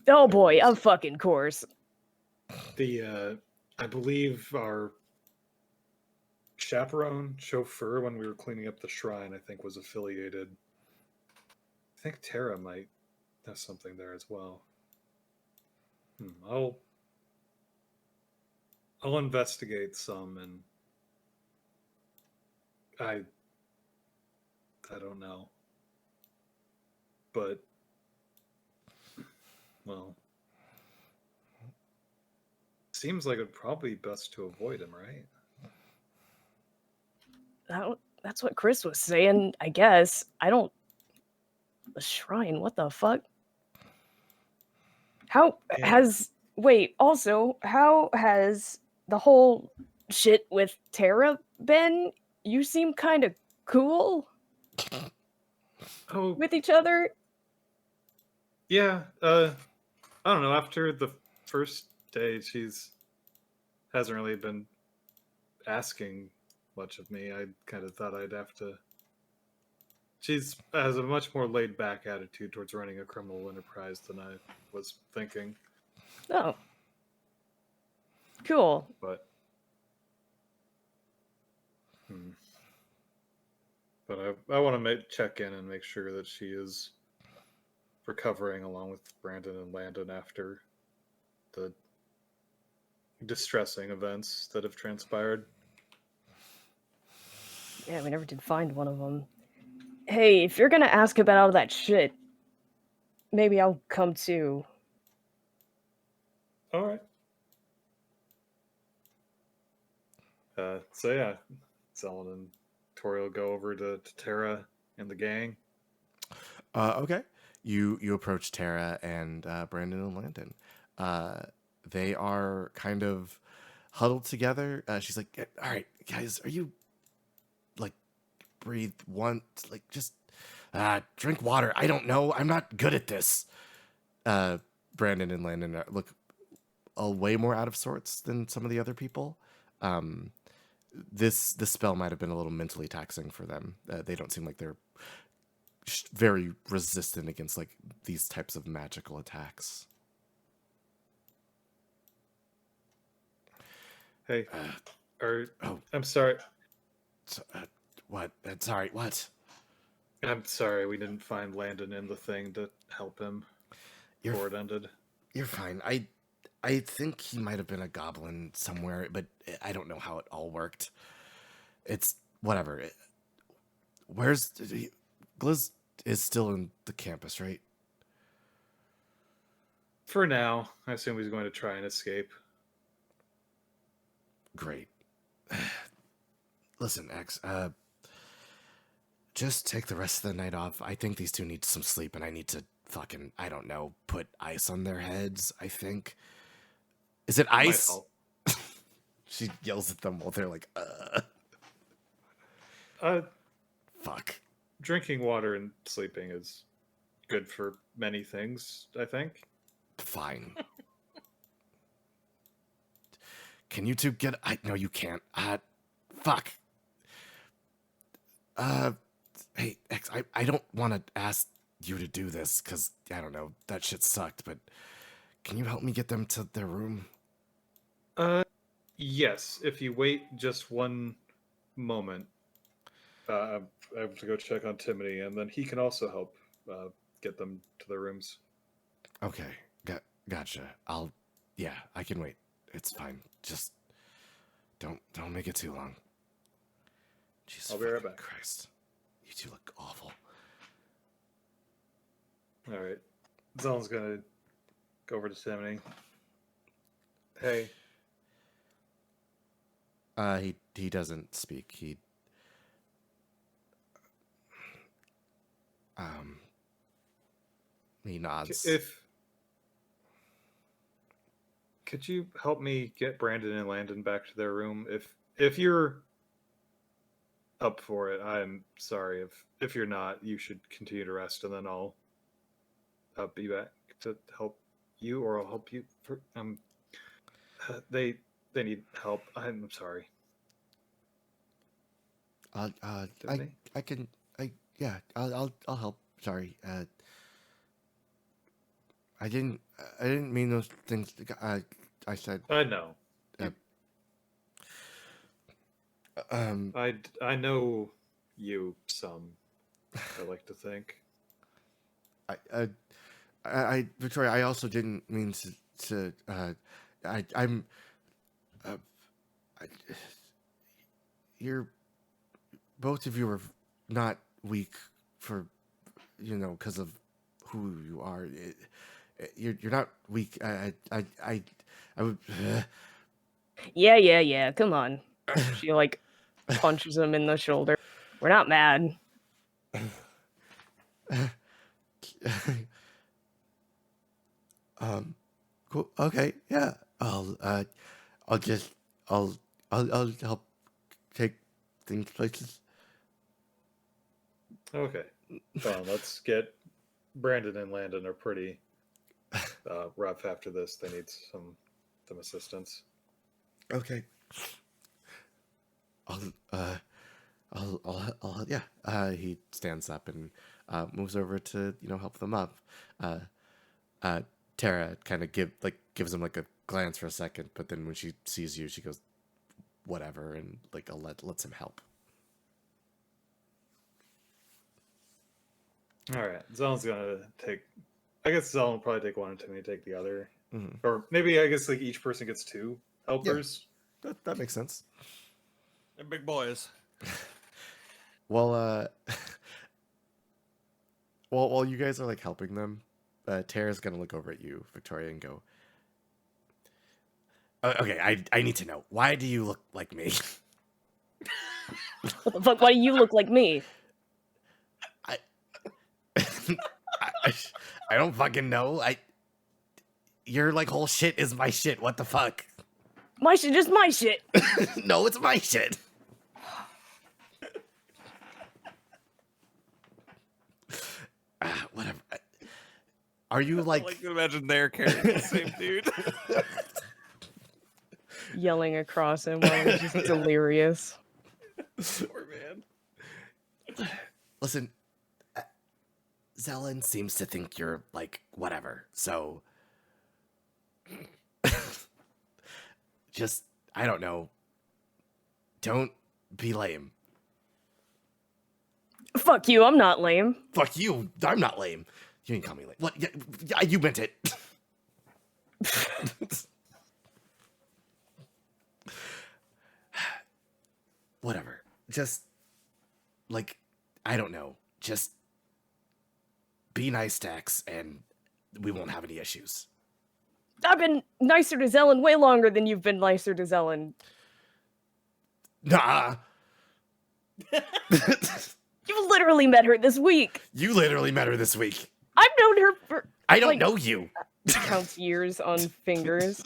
Oh boy, of fucking course. I believe our chauffeur, when we were cleaning up the shrine, I think was affiliated. I think Tara might have something there as well. I'll investigate some, and I don't know, but well, seems like it'd probably be best to avoid him, right? That's what Chris was saying, I guess. I don't... The shrine, what the fuck? How Yeah. has... Wait, also, how has the whole shit with Tara been? You seem kind of cool Oh, with each other. yeah. I don't know. After the first day, hasn't really been asking much of me. I kind of thought I'd have to. She's has a much more laid back attitude towards running a criminal enterprise than I was thinking. Oh. Cool. But I want to check in and make sure that she is recovering along with Brandon and Landon after the distressing events that have transpired. Yeah, we never did find one of them. Hey, if you're gonna ask about all that shit, maybe I'll come too. All right. So yeah, Zelen and Tori will go over to Tara and the gang. Okay. You approach Tara and Brandon and Landon. They are kind of huddled together. She's like, "All right, guys, are you like breathe one like just drink water? I don't know. I'm not good at this." Brandon and Landon look way more out of sorts than some of the other people. This spell might have been a little mentally taxing for them. They don't seem like they're very resistant against like these types of magical attacks. Hey, or Oh, I'm sorry. what? Sorry, what? I'm sorry we didn't find Landon in the thing to help him before it ended. You're fine. I think he might have been a goblin somewhere, but I don't know how it all worked. It's whatever. Where's Gliz is still in the campus, right? For now, I assume he's going to try and escape. Great. Listen, X, just take the rest of the night off. I think these two need some sleep, and I need to fucking, I don't know, put ice on their heads, I think. Is it Might ice? help. She yells at them while they're like, fuck. Drinking water and sleeping is good for many things, I think. Fine. Can you two get... No, you can't. Fuck. Hey, X, I don't want to ask you to do this, because, I don't know, that shit sucked, but can you help me get them to their room? Yes, if you wait just one moment. I have to go check on Timothy, and then he can also help get them to their rooms. Okay, gotcha. Yeah, I can wait. It's fine. Just don't make it too long. Jesus I'll be right back. Christ. You two look awful. All right. Zelen's gonna go over to Timothy. Hey. He doesn't speak. He nods. Could you help me get Brandon and Landon back to their room? If you're up for it, I'm sorry. If you're not, you should continue to rest, and then I'll be back to help you, or I'll help you. They need help. I'm sorry. I can I'll help. Sorry. I didn't mean those things. I said. I know. I know you some. I like to think. Victoria, I also didn't mean to you're both of you are not weak for, because of who you are. You're not weak. I would. Yeah. Come on. She like punches him in the shoulder. We're not mad. Cool. Okay. Yeah. I'll help take things places. Okay. Well, let's get Brandon and Landon are pretty rough after this. They need some assistance. Okay. He stands up and moves over to help them up. Tara kind of gives him like a glance for a second, but then when she sees you, she goes, "Whatever," and like lets him help. All right, Zelen's gonna take. I guess Zelen will probably take one, and Timmy take the other, Mm-hmm. or maybe I guess like each person gets two helpers. Yeah, that makes sense. They're big boys. Well, while you guys are like helping them, Tara's gonna look over at you, Victoria, and go, okay, I need to know. Why do you look like me? What the fuck? Why do you look like me? I, I don't fucking know. Your like whole shit is my shit. What the fuck? My shit is my shit. No, it's my shit. Whatever. Are you I like to imagine they're carrying the same dude. Yelling across him while he's just delirious. Poor man. Listen, Zelen seems to think you're like whatever. So just I don't know. Don't be lame. Fuck you, I'm not lame. Fuck you. I'm not lame. You didn't call me lame. What? Yeah, you meant it. Whatever. Just like I don't know. Just be nice, Dax, and we won't have any issues. I've been nicer to Zelen way longer than you've been nicer to Zelen. Nah. You literally met her this week. You literally met her this week. I've known her for I don't like, know you. counts years on fingers.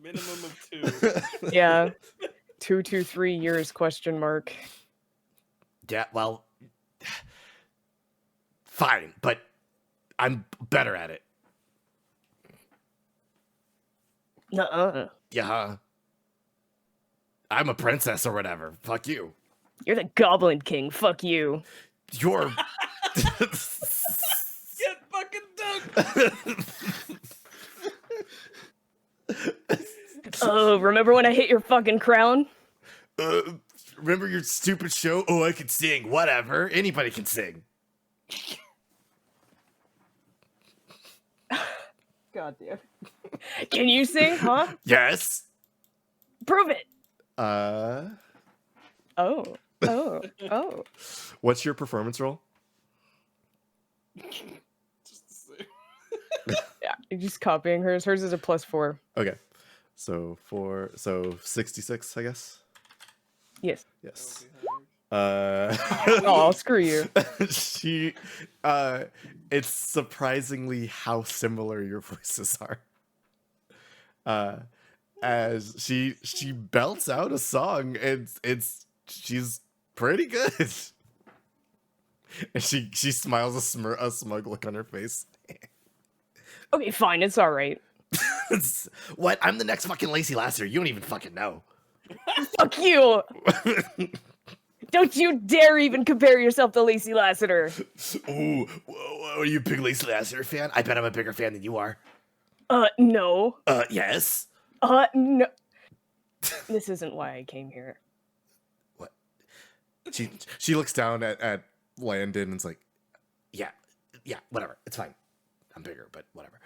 Minimum of 2. Yeah. 2 to 3 years, question mark. Yeah, well, fine, but I'm better at it. Nuh-uh. Yeah. I'm a princess or whatever. Fuck you. You're the Goblin King. Fuck you. You're... Get fucking dunked! Oh, remember when I hit your fucking crown? Remember your stupid show? Oh, I can sing. Whatever. Anybody can sing. God damn. Can you sing, huh? Yes. Prove it. Oh. Oh. What's your performance role? Yeah, you're just copying hers. Hers is a +4. Okay. So 66, I guess. Yes. Yes. Oh, screw you. She it's surprisingly how similar your voices are. As she belts out a song, and she's pretty good. And she smiles a smug look on her face. Okay, fine. It's all right. What? I'm the next fucking Lacey Lasser. You don't even fucking know. Fuck you. Don't you dare even compare yourself to Lacey Lassiter. Ooh, are you a big Lacey Lasseter fan? I bet I'm a bigger fan than you are. No. Yes. No. This isn't why I came here. What? She looks down at Landon and's like, yeah, whatever. It's fine. I'm bigger, but whatever.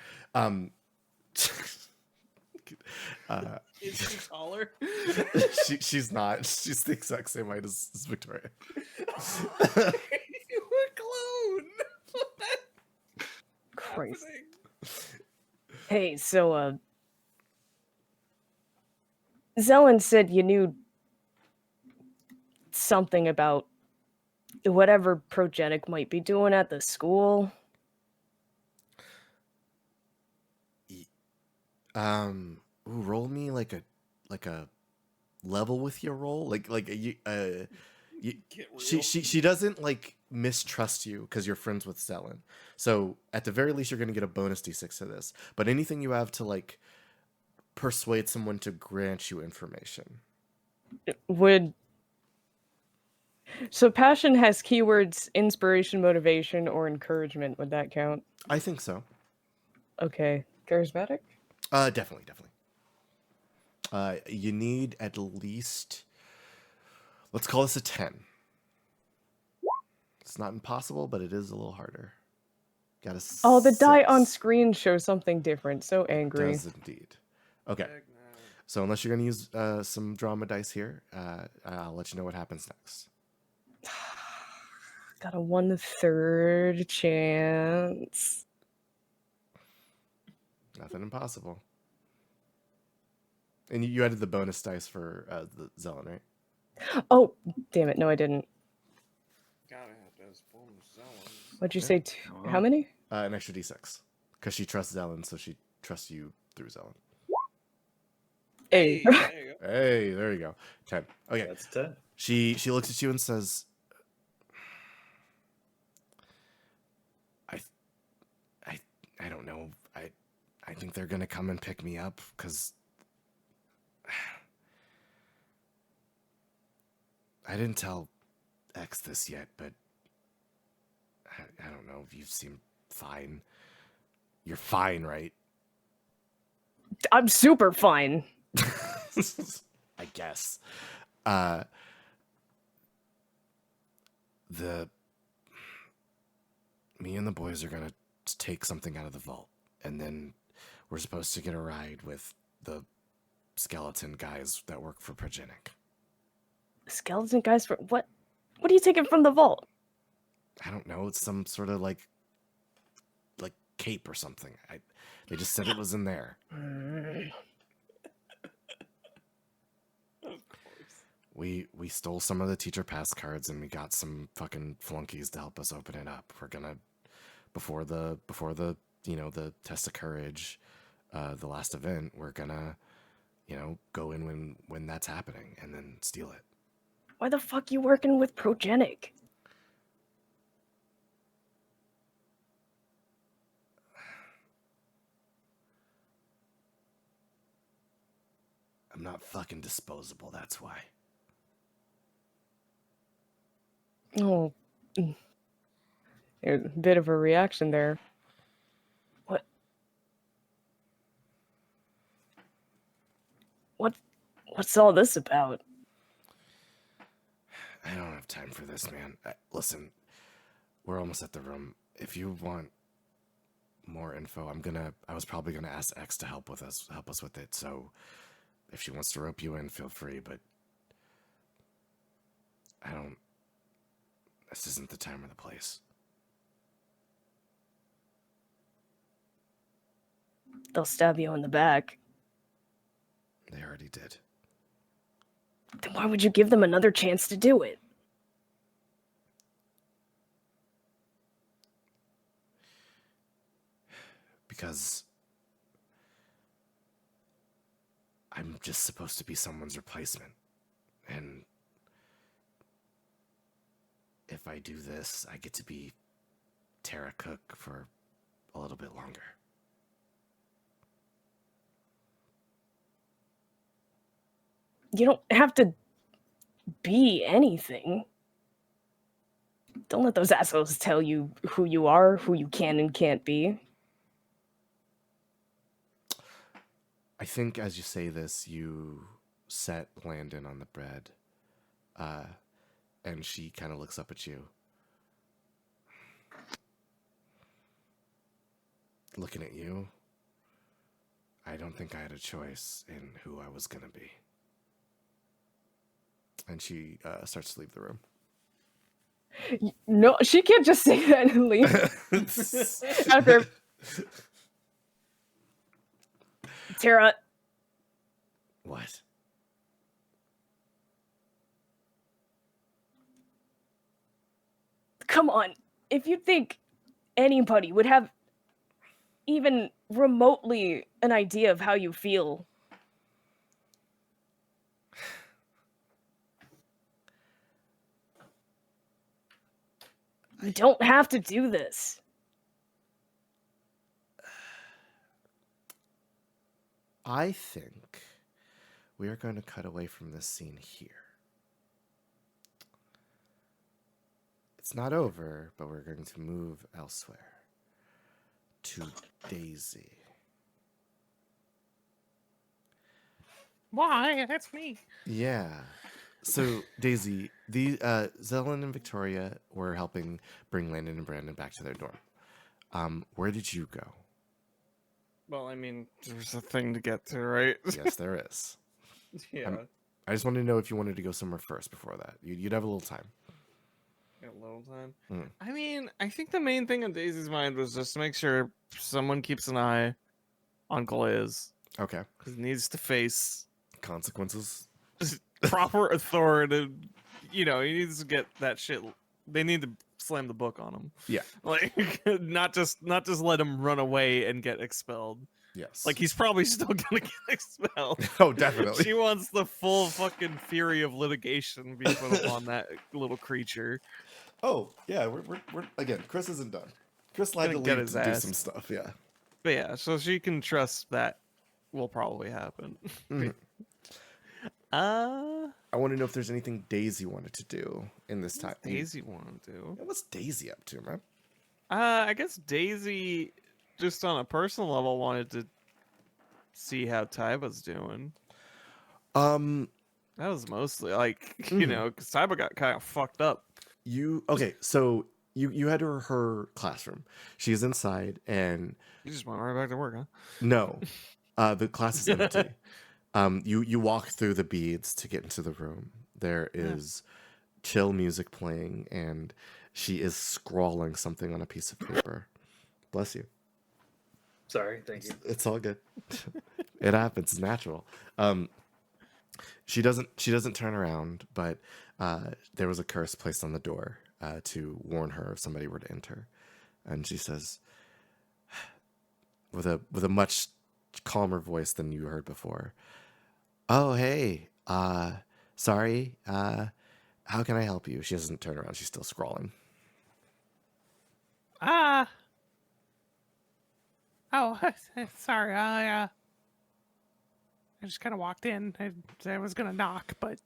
Is she taller? She's not. She's the exact same height as Victoria. We're clone. Christ. Hey, so, Zelen said you knew something about whatever Progenic might be doing at the school. Roll me like a level with your roll. She doesn't like mistrust you because you're friends with Zelen. So at the very least, you're gonna get a bonus d6 to this. But anything you have to like persuade someone to grant you information. So passion has keywords inspiration, motivation, or encouragement. Would that count? I think so. Okay. Charismatic? Definitely. You need at least, let's call this a 10. It's not impossible, but it is a little harder. Got a Oh, the die 6. on screen shows something different. So angry. Does indeed. Okay. So unless you're going to use some drama dice here, I'll let you know what happens next. Got a 1/3 chance. Nothing impossible. And you added the bonus dice for the Zelen, right? Oh, damn it. No, I didn't. Gotta have those bonus zones. What'd you Yeah. say? How many? An extra d6. Because she trusts Zelen, so she trusts you through Zelen. Hey. There you go. Hey, there you go. 10. Okay. That's 10. She looks at you and says, I don't know. I think they're gonna come and pick me up because I didn't tell X this yet, but I don't know. You seem fine. You're fine, right? I'm super fine. I guess. Me and the boys are gonna take something out of the vault, and then we're supposed to get a ride with the skeleton guys that work for Progenic. Skeleton guys for what? What are you taking from the vault? I don't know. It's some sort of like cape or something. They just said it was in there. We stole some of the teacher pass cards and we got some fucking flunkies to help us open it up. We're gonna before the the test of courage, the last event, we're gonna go in when that's happening and then steal it. Why the fuck you working with Progenic? I'm not fucking disposable, that's why. Oh, there's a bit of a reaction there. What's all this about? I don't have time for this, man. Listen, we're almost at the room. If you want more info, I was probably gonna ask X to help us with it. So if she wants to rope you in, feel free. But this isn't the time or the place. They'll stab you in the back. They already did. Then why would you give them another chance to do it? Because I'm just supposed to be someone's replacement. And if I do this, I get to be Tara Cook for a little bit longer. You don't have to be anything. Don't let those assholes tell you who you are, who you can and can't be. I think as you say this, you set Landon on the bread. And she kind of looks up at you. Looking at you, I don't think I had a choice in who I was going to be. And she starts to leave the room. No, she can't just say that and leave. After Tara, What? come on. If you think anybody would have even remotely an idea of how you feel, you don't have to do this. I think we are going to cut away from this scene here. It's not over, but we're going to move elsewhere. To Daisy. Why? That's me. Yeah. So, Daisy, the Zelen and Victoria were helping bring Landon and Brandon back to their dorm. Where did you go? Well, I mean, there's a thing to get to, right? Yes, there is. Yeah. I just wanted to know if you wanted to go somewhere first before that. You'd have a little time. Got little time. Mm. I mean, I think the main thing on Daisy's mind was just to make sure someone keeps an eye on Gliz. Okay. He needs to face Consequences. proper authority. You know, he needs to get that shit. They need to slam the book on him. Yeah. Like, not just let him run away and get expelled. Yes. Like, he's probably still gonna get expelled. Oh, definitely. She wants the full fucking fury of litigation be put upon that little creature. Oh, yeah. We're again. Chris isn't done. Chris had to Gonna get leave his to do ass. some stuff. Yeah. But yeah, so she can trust that will probably happen. Mhm. Uh, I want to know if there's anything Daisy wanted to do in this time. Daisy want to do? Yeah, what's Daisy up to, man? I guess Daisy, just on a personal level, wanted to see how Taiba's doing. That was mostly like, you know, because Taiba got kind of fucked up. Okay, so you had her classroom. She's inside, and You just went right back to work, huh? no, the class is empty. You walk through the beads to get into the room. There is chill music playing, and she is scrawling something on a piece of paper. Bless you. Sorry, thank you. It's all good. It happens. It's natural. She doesn't turn around, but there was a curse placed on the door to warn her if somebody were to enter, and she says, with a much calmer voice than you heard before, "Oh, hey, sorry, how can I help you?" She doesn't turn around. She's still scrawling. Oh, sorry. I just kind of walked in. I was gonna knock, but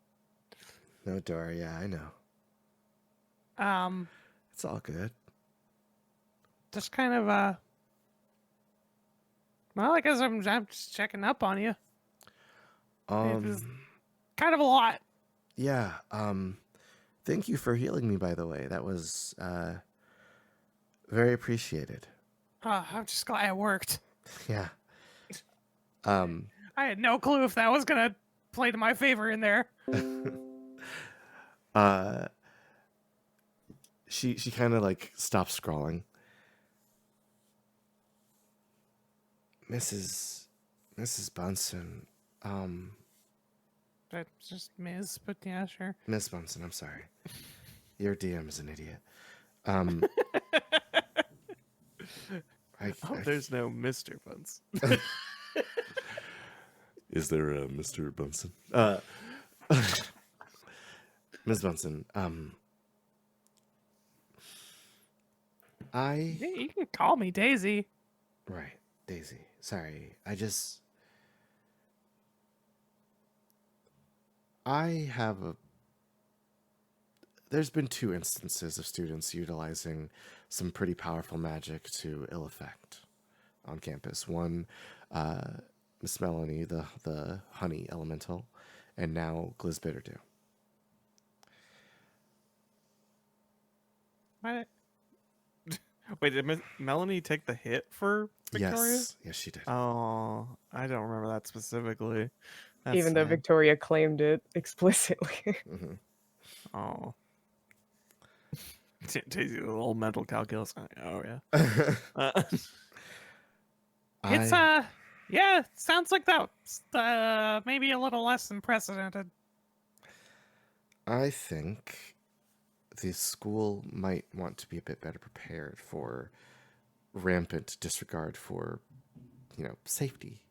No door. Yeah, I know. It's all good. just kind of well, I guess I'm just checking up on you. was- Kind of a lot. Yeah. Thank you for healing me, by the way. That was very appreciated. I'm just glad it worked. Yeah. I had no clue if that was gonna play to my favor in there. She kind of like stops scrawling. Mrs. Bunsen. That's just Ms. But yeah, sure. Miss Bunsen, I'm sorry. Your DM is an idiot. There's no Mr. Buns. Is there a Mr. Bunsen? Ms. Bunsen, Yeah, you can call me Daisy. Right, Daisy. Sorry, there's been 2 instances of students utilizing some pretty powerful magic to ill effect on campus. One, Miss Melanie, the honey elemental, and now Glizbitterdew. What? Wait, did Melanie take the hit for Victoria? Yes, she did. Oh, I don't remember that specifically. That's Even though sad. Victoria claimed it explicitly. Hmm. Oh. Daisy, a little mental calculus. Oh, yeah. It's yeah, sounds like that's maybe a little less than precedented. I think the school might want to be a bit better prepared for rampant disregard for, safety.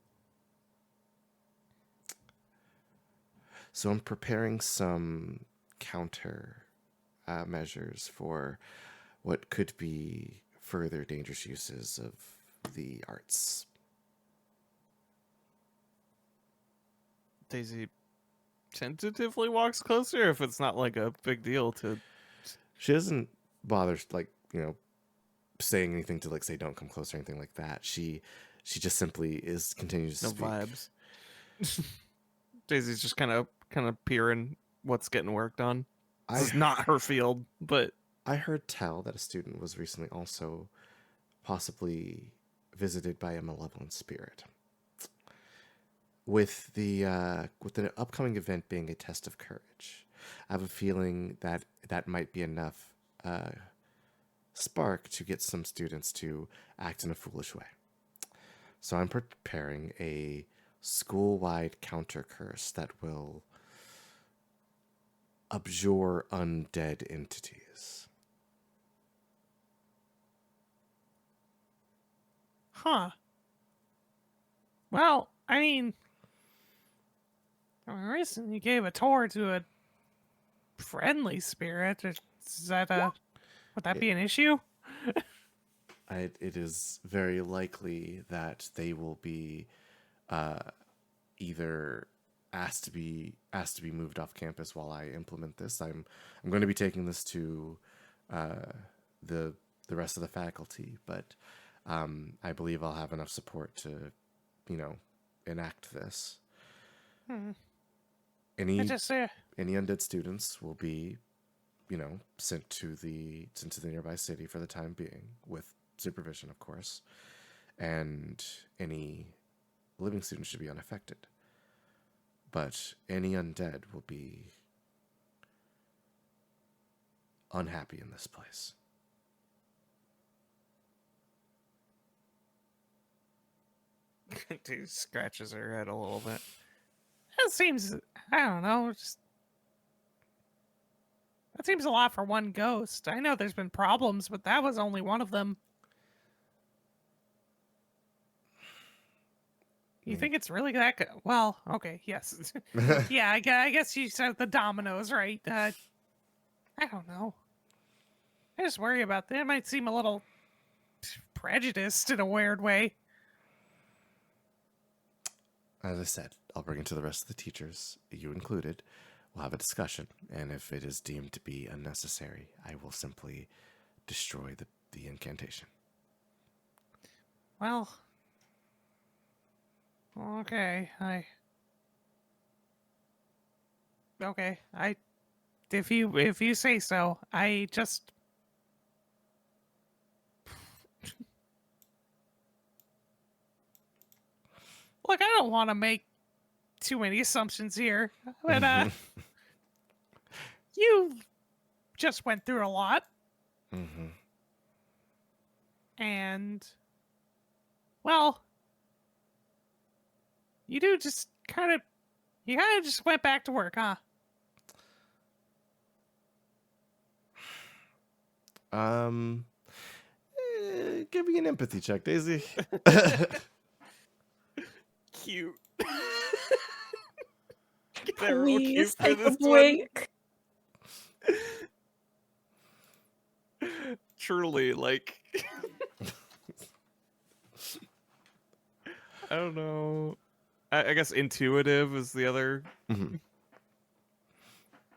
So I'm preparing some counter measures for what could be further dangerous uses of the arts. Daisy tentatively walks closer if it's not like a big deal to. She doesn't bother, saying anything to, say, don't come close or anything like that. She just simply continues to No speak. vibes. Daisy's just kind of peering what's getting worked on. This is not her field, but I heard tell that a student was recently also possibly visited by a malevolent spirit. With the upcoming event being a test of courage, I have a feeling that might be enough spark to get some students to act in a foolish way. So I'm preparing a school-wide counter curse that will abjure undead entities. Huh. Well, I mean, recently you gave a tour to a friendly spirit. Is that would that be an issue? It is very likely that they will be either asked to be moved off campus while I implement this. I'm going to be taking this to the rest of the faculty, but I believe I'll have enough support to, enact this. Any undead students will be, sent to the nearby city for the time being, with supervision, of course, and any living students should be unaffected. But any undead will be unhappy in this place. She scratches her head a little bit. That seems, I don't know, that seems a lot for one ghost. I know there's been problems, but that was only one of them. You think it's really that good? Well, okay, yes. Yeah, I guess you said the dominoes, right? I don't know. I just worry about that. It might seem a little prejudiced in a weird way. As I said, I'll bring it to the rest of the teachers, you included. We'll have a discussion, and if it is deemed to be unnecessary, I will simply destroy the incantation. Well, okay, if you say so. I just look, I don't want to make too many assumptions here, but you just went through a lot, and well, you just kind of just went back to work, huh? Give me an empathy check, Daisy. Cute. Please take a break. Truly, like, I don't know. I guess intuitive is the other.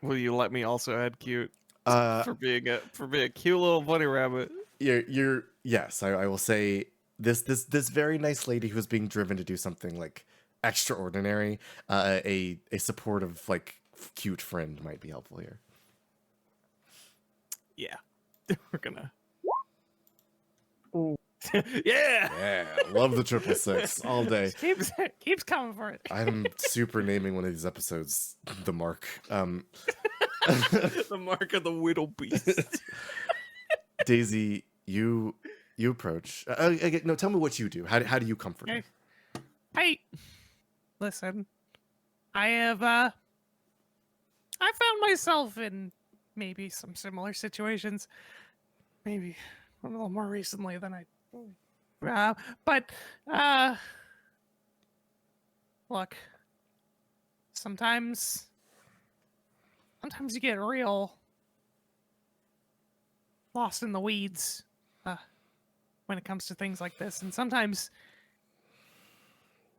Will you let me also add cute for being a cute little bunny rabbit? Yes, I will say this very nice lady who's being driven to do something like extraordinary. A supportive, like, cute friend might be helpful here. Yeah, we're gonna. Ooh. Yeah, love the 666 all day. Keeps coming for it. I'm super naming one of these episodes the Mark. The mark of the whittle beast. Daisy, you approach. No, tell me what you do. How do you comfort her? Listen, I have I found myself in maybe some similar situations, maybe a little more recently than but look, sometimes you get real lost in the weeds when it comes to things like this, and sometimes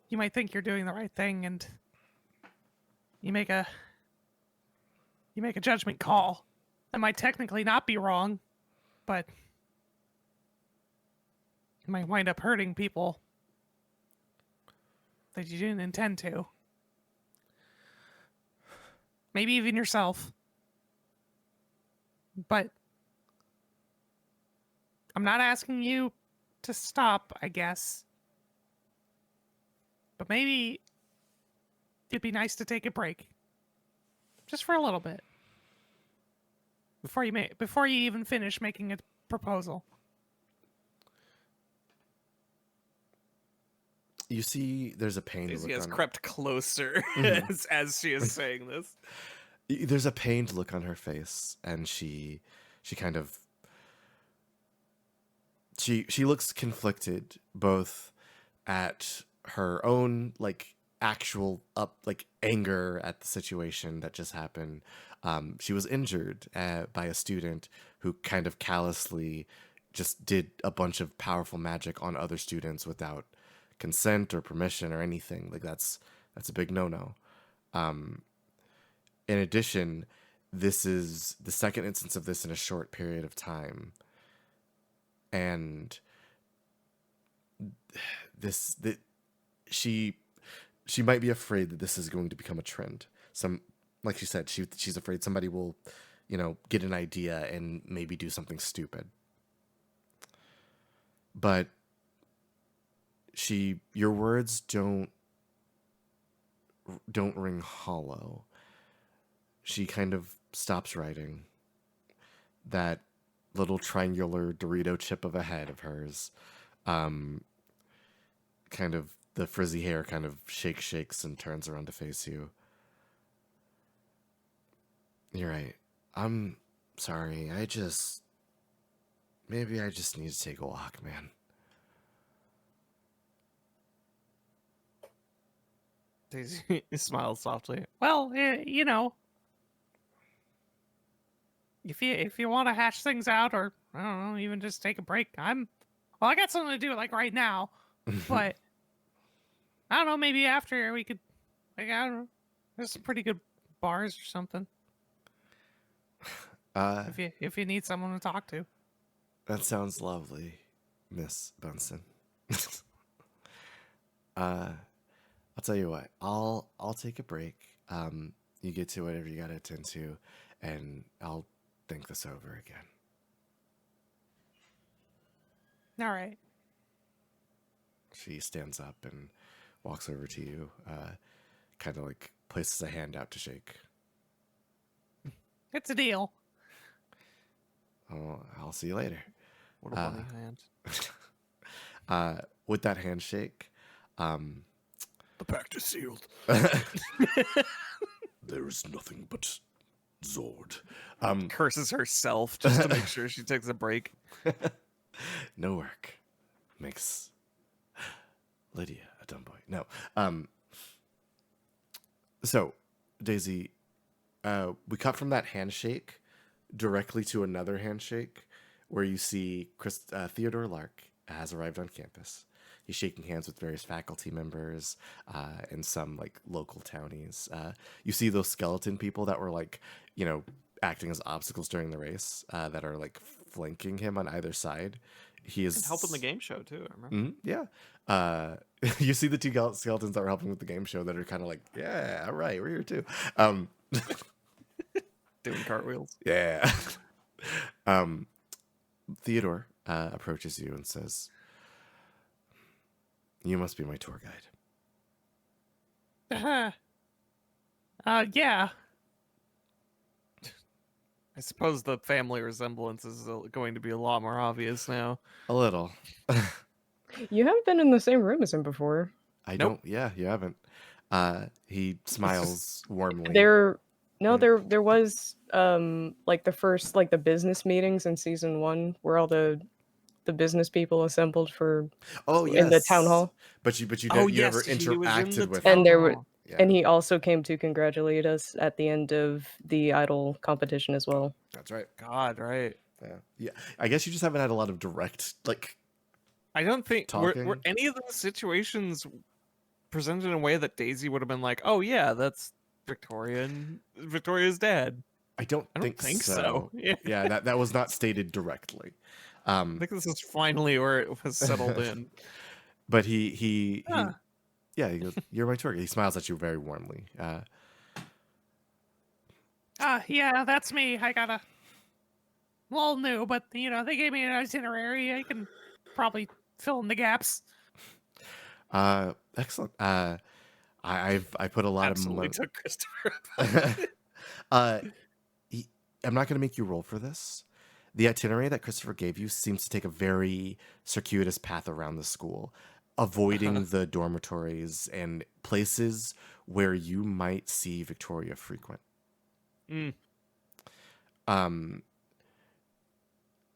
you might think you're doing the right thing, and you make a judgment call that might technically not be wrong, but you might wind up hurting people that you didn't intend to. Maybe even yourself. But I'm not asking you to stop, I guess. But maybe it'd be nice to take a break. Just for a little bit. before you even finish making a proposal. You see, there's a pained Daisy look has on. crept closer Mhm. as she is saying this. There's a pained look on her face, and she kind of she looks conflicted, both at her own like actual anger at the situation that just happened. She was injured by a student who kind of callously just did a bunch of powerful magic on other students without consent or permission or anything. Like that's a big no-no. In addition, this is the second instance of this in a short period of time, and that she might be afraid that this is going to become a trend. Like she said, she's afraid somebody will, get an idea and maybe do something stupid. But your words don't ring hollow. She kind of stops writing. That little triangular Dorito chip of a head of hers, kind of the frizzy hair kind of shakes and turns around to face you. You're right. I'm sorry. Maybe I just need to take a walk, man. Daisy smiles softly. Well, if you want to hash things out, or I don't know, even just take a break. I got something to do like right now, but I don't know. Maybe after we could, I don't know. There's some pretty good bars or something. If you need someone to talk to. That sounds lovely, Miss Benson. I'll tell you what. I'll take a break. You get to whatever you gotta attend to, and I'll think this over again. All right. She stands up and walks over to you, kind of like places a hand out to shake. It's a deal. Oh, I'll see you later. What a funny hand. With that handshake, The pact is sealed. there is nothing but Zord. Curses herself just to make sure she takes a break. No work makes Lydia a dumb boy. No. So, Daisy, we cut from that handshake directly to another handshake where you see Theodore Lark has arrived on campus. He's shaking hands with various faculty members and some like local townies. You see those skeleton people that were like, acting as obstacles during the race that are like flanking him on either side. He is Helping the game show too. I remember. Yeah. You see the two skeletons that were helping with the game show that are kind of like, yeah, all right, we're here too. Doing cartwheels. Yeah. Theodore approaches you and says, "You must be my tour guide." Yeah. I suppose the family resemblance is going to be a lot more obvious now. A little. You haven't been in the same room as him before. I Nope. don't. Yeah, you haven't. He smiles warmly. There was like the first like the business meetings in season 1 where all the business people assembled for in the town hall. But you Oh, you never yes, he was in the interacted with town And there him. were Yeah, and he also came to congratulate us at the end of the idol competition as well. that's right. God, right. Yeah. I guess you just haven't had a lot of direct like. I don't think were Talking. any of those situations presented in a way that Daisy would have been like, "Oh yeah, that's Victoria and Victoria's dad." I don't I don't think so. Yeah. Yeah, that was not stated directly. I think this is finally where it was settled in. But he Huh. yeah, he goes, "You're my tour guide." He smiles at you very warmly. Yeah, that's me. I got a little new, but they gave me an itinerary. I can probably fill in the gaps. Excellent. I put a lot Absolutely of took Christopher. uh I'm not going to make you roll for this. The itinerary that Christopher gave you seems to take a very circuitous path around the school, avoiding the dormitories and places where you might see Victoria frequent. Mm.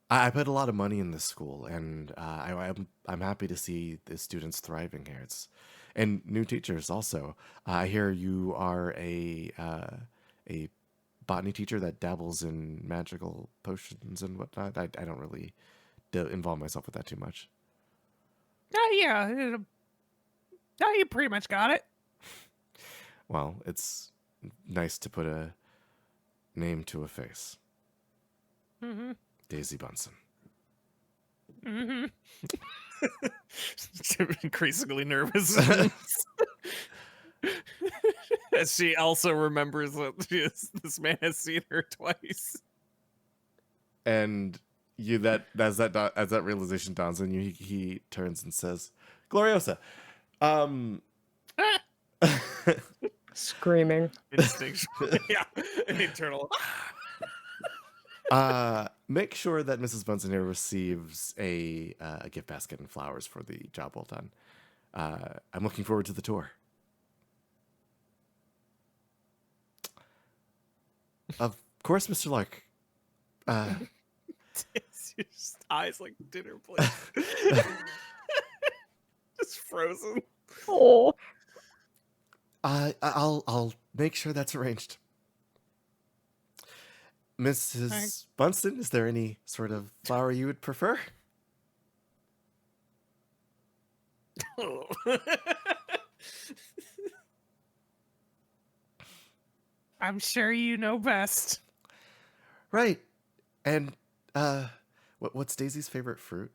I put a lot of money in this school, and I'm happy to see the students thriving here. And new teachers also. I hear you are a botany teacher that dabbles in magical potions and whatnot. I don't really involve myself with that too much. Yeah, you pretty much got it. Well, it's nice to put a name to a face. Mm-hmm. Daisy Bunsen. Mm-hmm. Increasingly nervous. As she also remembers that this man has seen her twice. And as that realization dawns on you, he turns and says, "Gloriosa, Screaming. Instinctually. Yeah. An internal. make sure that Mrs. Bunsen here receives a gift basket and flowers for the job well done. I'm looking forward to the tour." Of course, Mr. Lark. His eyes like dinner plate. Just frozen. Oh, I'll make sure that's arranged. Mrs. Bunsen, is there any sort of flower you would prefer? I'm sure you know best. Right. And what's Daisy's favorite fruit?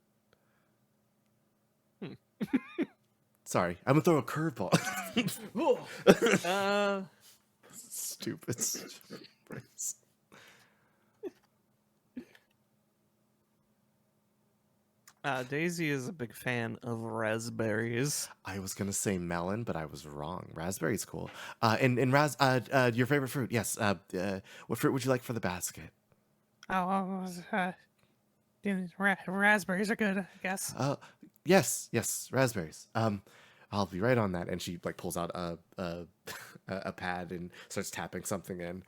Sorry, I'm gonna throw a curveball. Stupid. phrase. Daisy is a big fan of raspberries. I was gonna say melon, but I was wrong. Raspberry's cool. And your favorite fruit? Yes. What fruit would you like for the basket? Raspberries are good, I guess. Yes, raspberries. I'll be right on that. And she like pulls out a pad and starts tapping something in,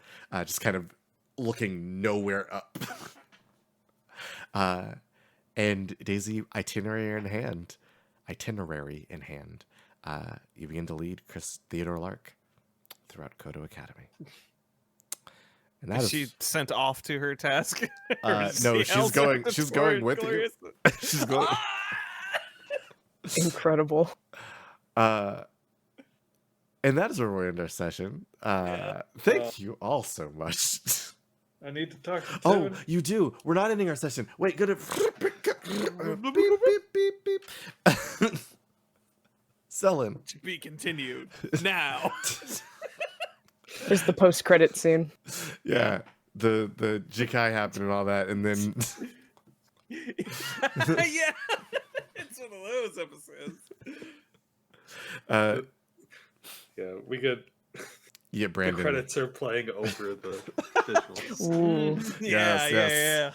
just kind of looking nowhere up. And Daisy, itinerary in hand, you begin to lead Chris Theodore Lark throughout Kodo Academy. And that Is is she sent off to her task? no, she's going with you. She's going. incredible. And that is where we end our session. Thank you all so much. I need to talk to Oh, Tim. you do. We're not ending our session. Wait, go to beep, beep, beep, beep. Selling. To be continued now. There's the post-credit scene. Yeah, the Jikai happened and all that, and then Yeah, it's one of those episodes. Yeah, we could. Yeah, The Brandon. credits are playing over the visuals. Ooh. Yes.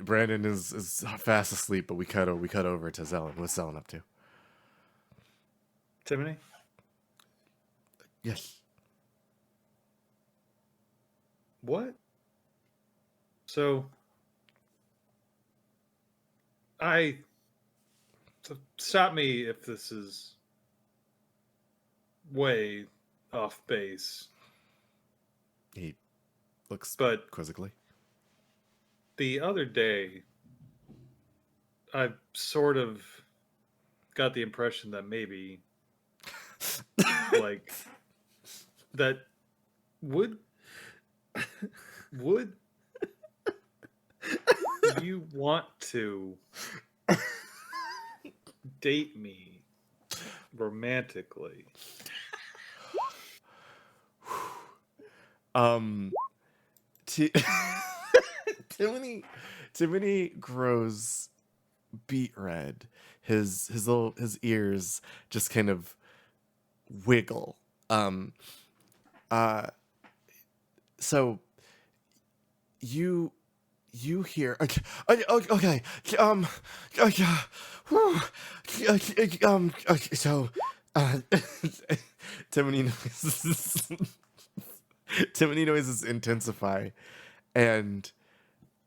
Brandon is fast asleep, but we cut over to Zelen. What's Zelen up to? Timony? Yes. What? So, stop me if this is way off base, He looks but quizzically. the other day, I sort of got the impression that maybe, like, that would you want to date me romantically? Timony grows beet red. His ears just kind of wiggle. So you hear okay whew, so Timony noises intensify, and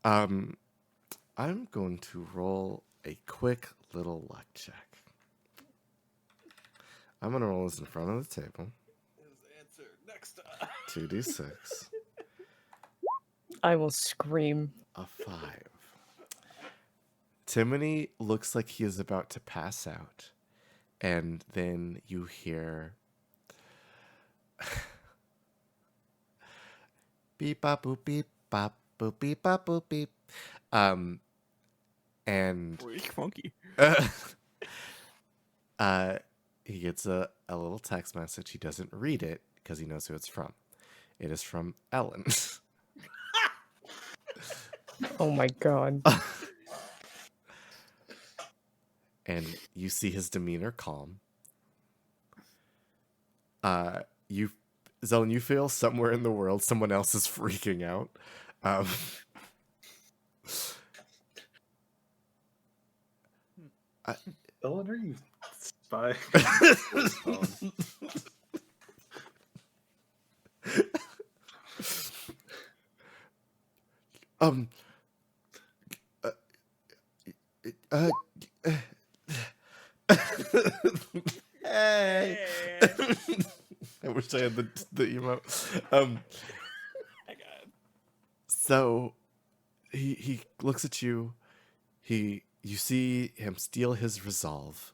I'm going to roll a quick little luck check. I'm gonna roll this in front of the table. His answer next time. 2d6. I will scream. A 5. Timony looks like he is about to pass out, and then you hear beep bop boop beep bop boop beep bop boop beep. And Funky. he gets a little text message. He doesn't read it because he knows who it's from. It is from Ellen. Oh my god. And you see his demeanor calm. Zone, you feel somewhere in the world someone else is freaking out. Ellen, are you spy? Hey. I wish I had the emote. So he looks at you. You see him steal his resolve,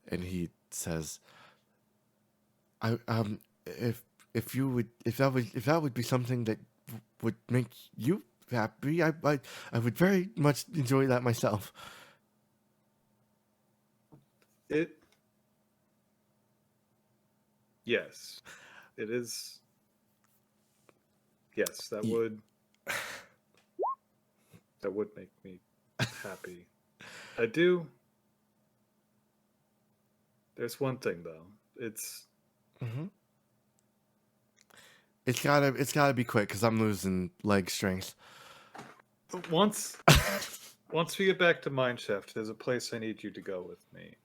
and he says, if that would be something that would make you happy, I would very much enjoy that myself." Yes, it is. Yes, that would make me happy. I do. There's one thing though. It's gotta be quick because I'm losing leg strength. once we get back to Mineshaft, there's a place I need you to go with me.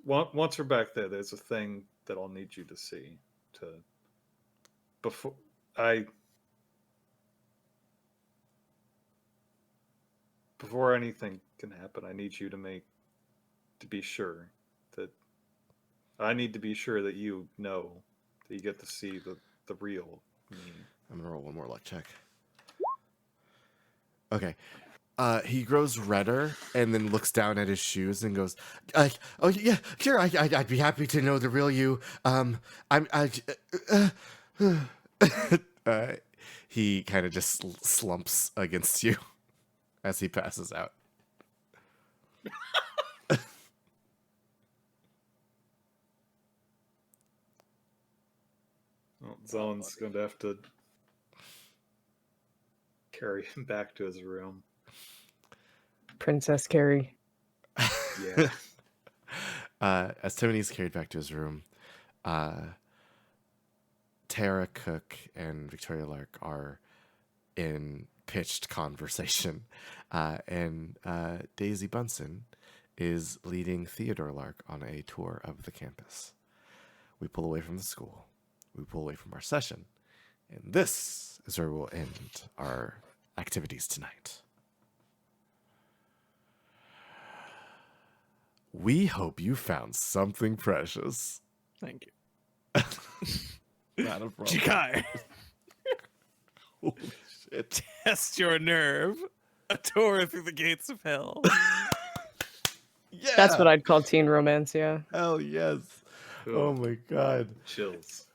Once we're back there, there's a thing that I'll need you to see before anything can happen. I need you to be sure that you know that you get to see the real me. I'm gonna roll one more luck check. Okay. He grows redder and then looks down at his shoes and goes, "Oh yeah, sure. I'd be happy to know the real you. He kind of just slumps against you as he passes out. Well, Zone's going to have to carry him back to his room. Princess Carrie. Yeah. As Tony's carried back to his room, Tara Cook and Victoria Lark are in pitched conversation, and Daisy Bunsen is leading Theodore Lark on a tour of the campus. We pull away from the school. We pull away from our session. And this is where we'll end our activities tonight. We hope you found something precious. Thank you. Not a problem. Chikai. Holy shit. Test your nerve. A tour through the gates of hell. Yeah. That's what I'd call teen romance, yeah. Hell yes. Oh my god. Chills.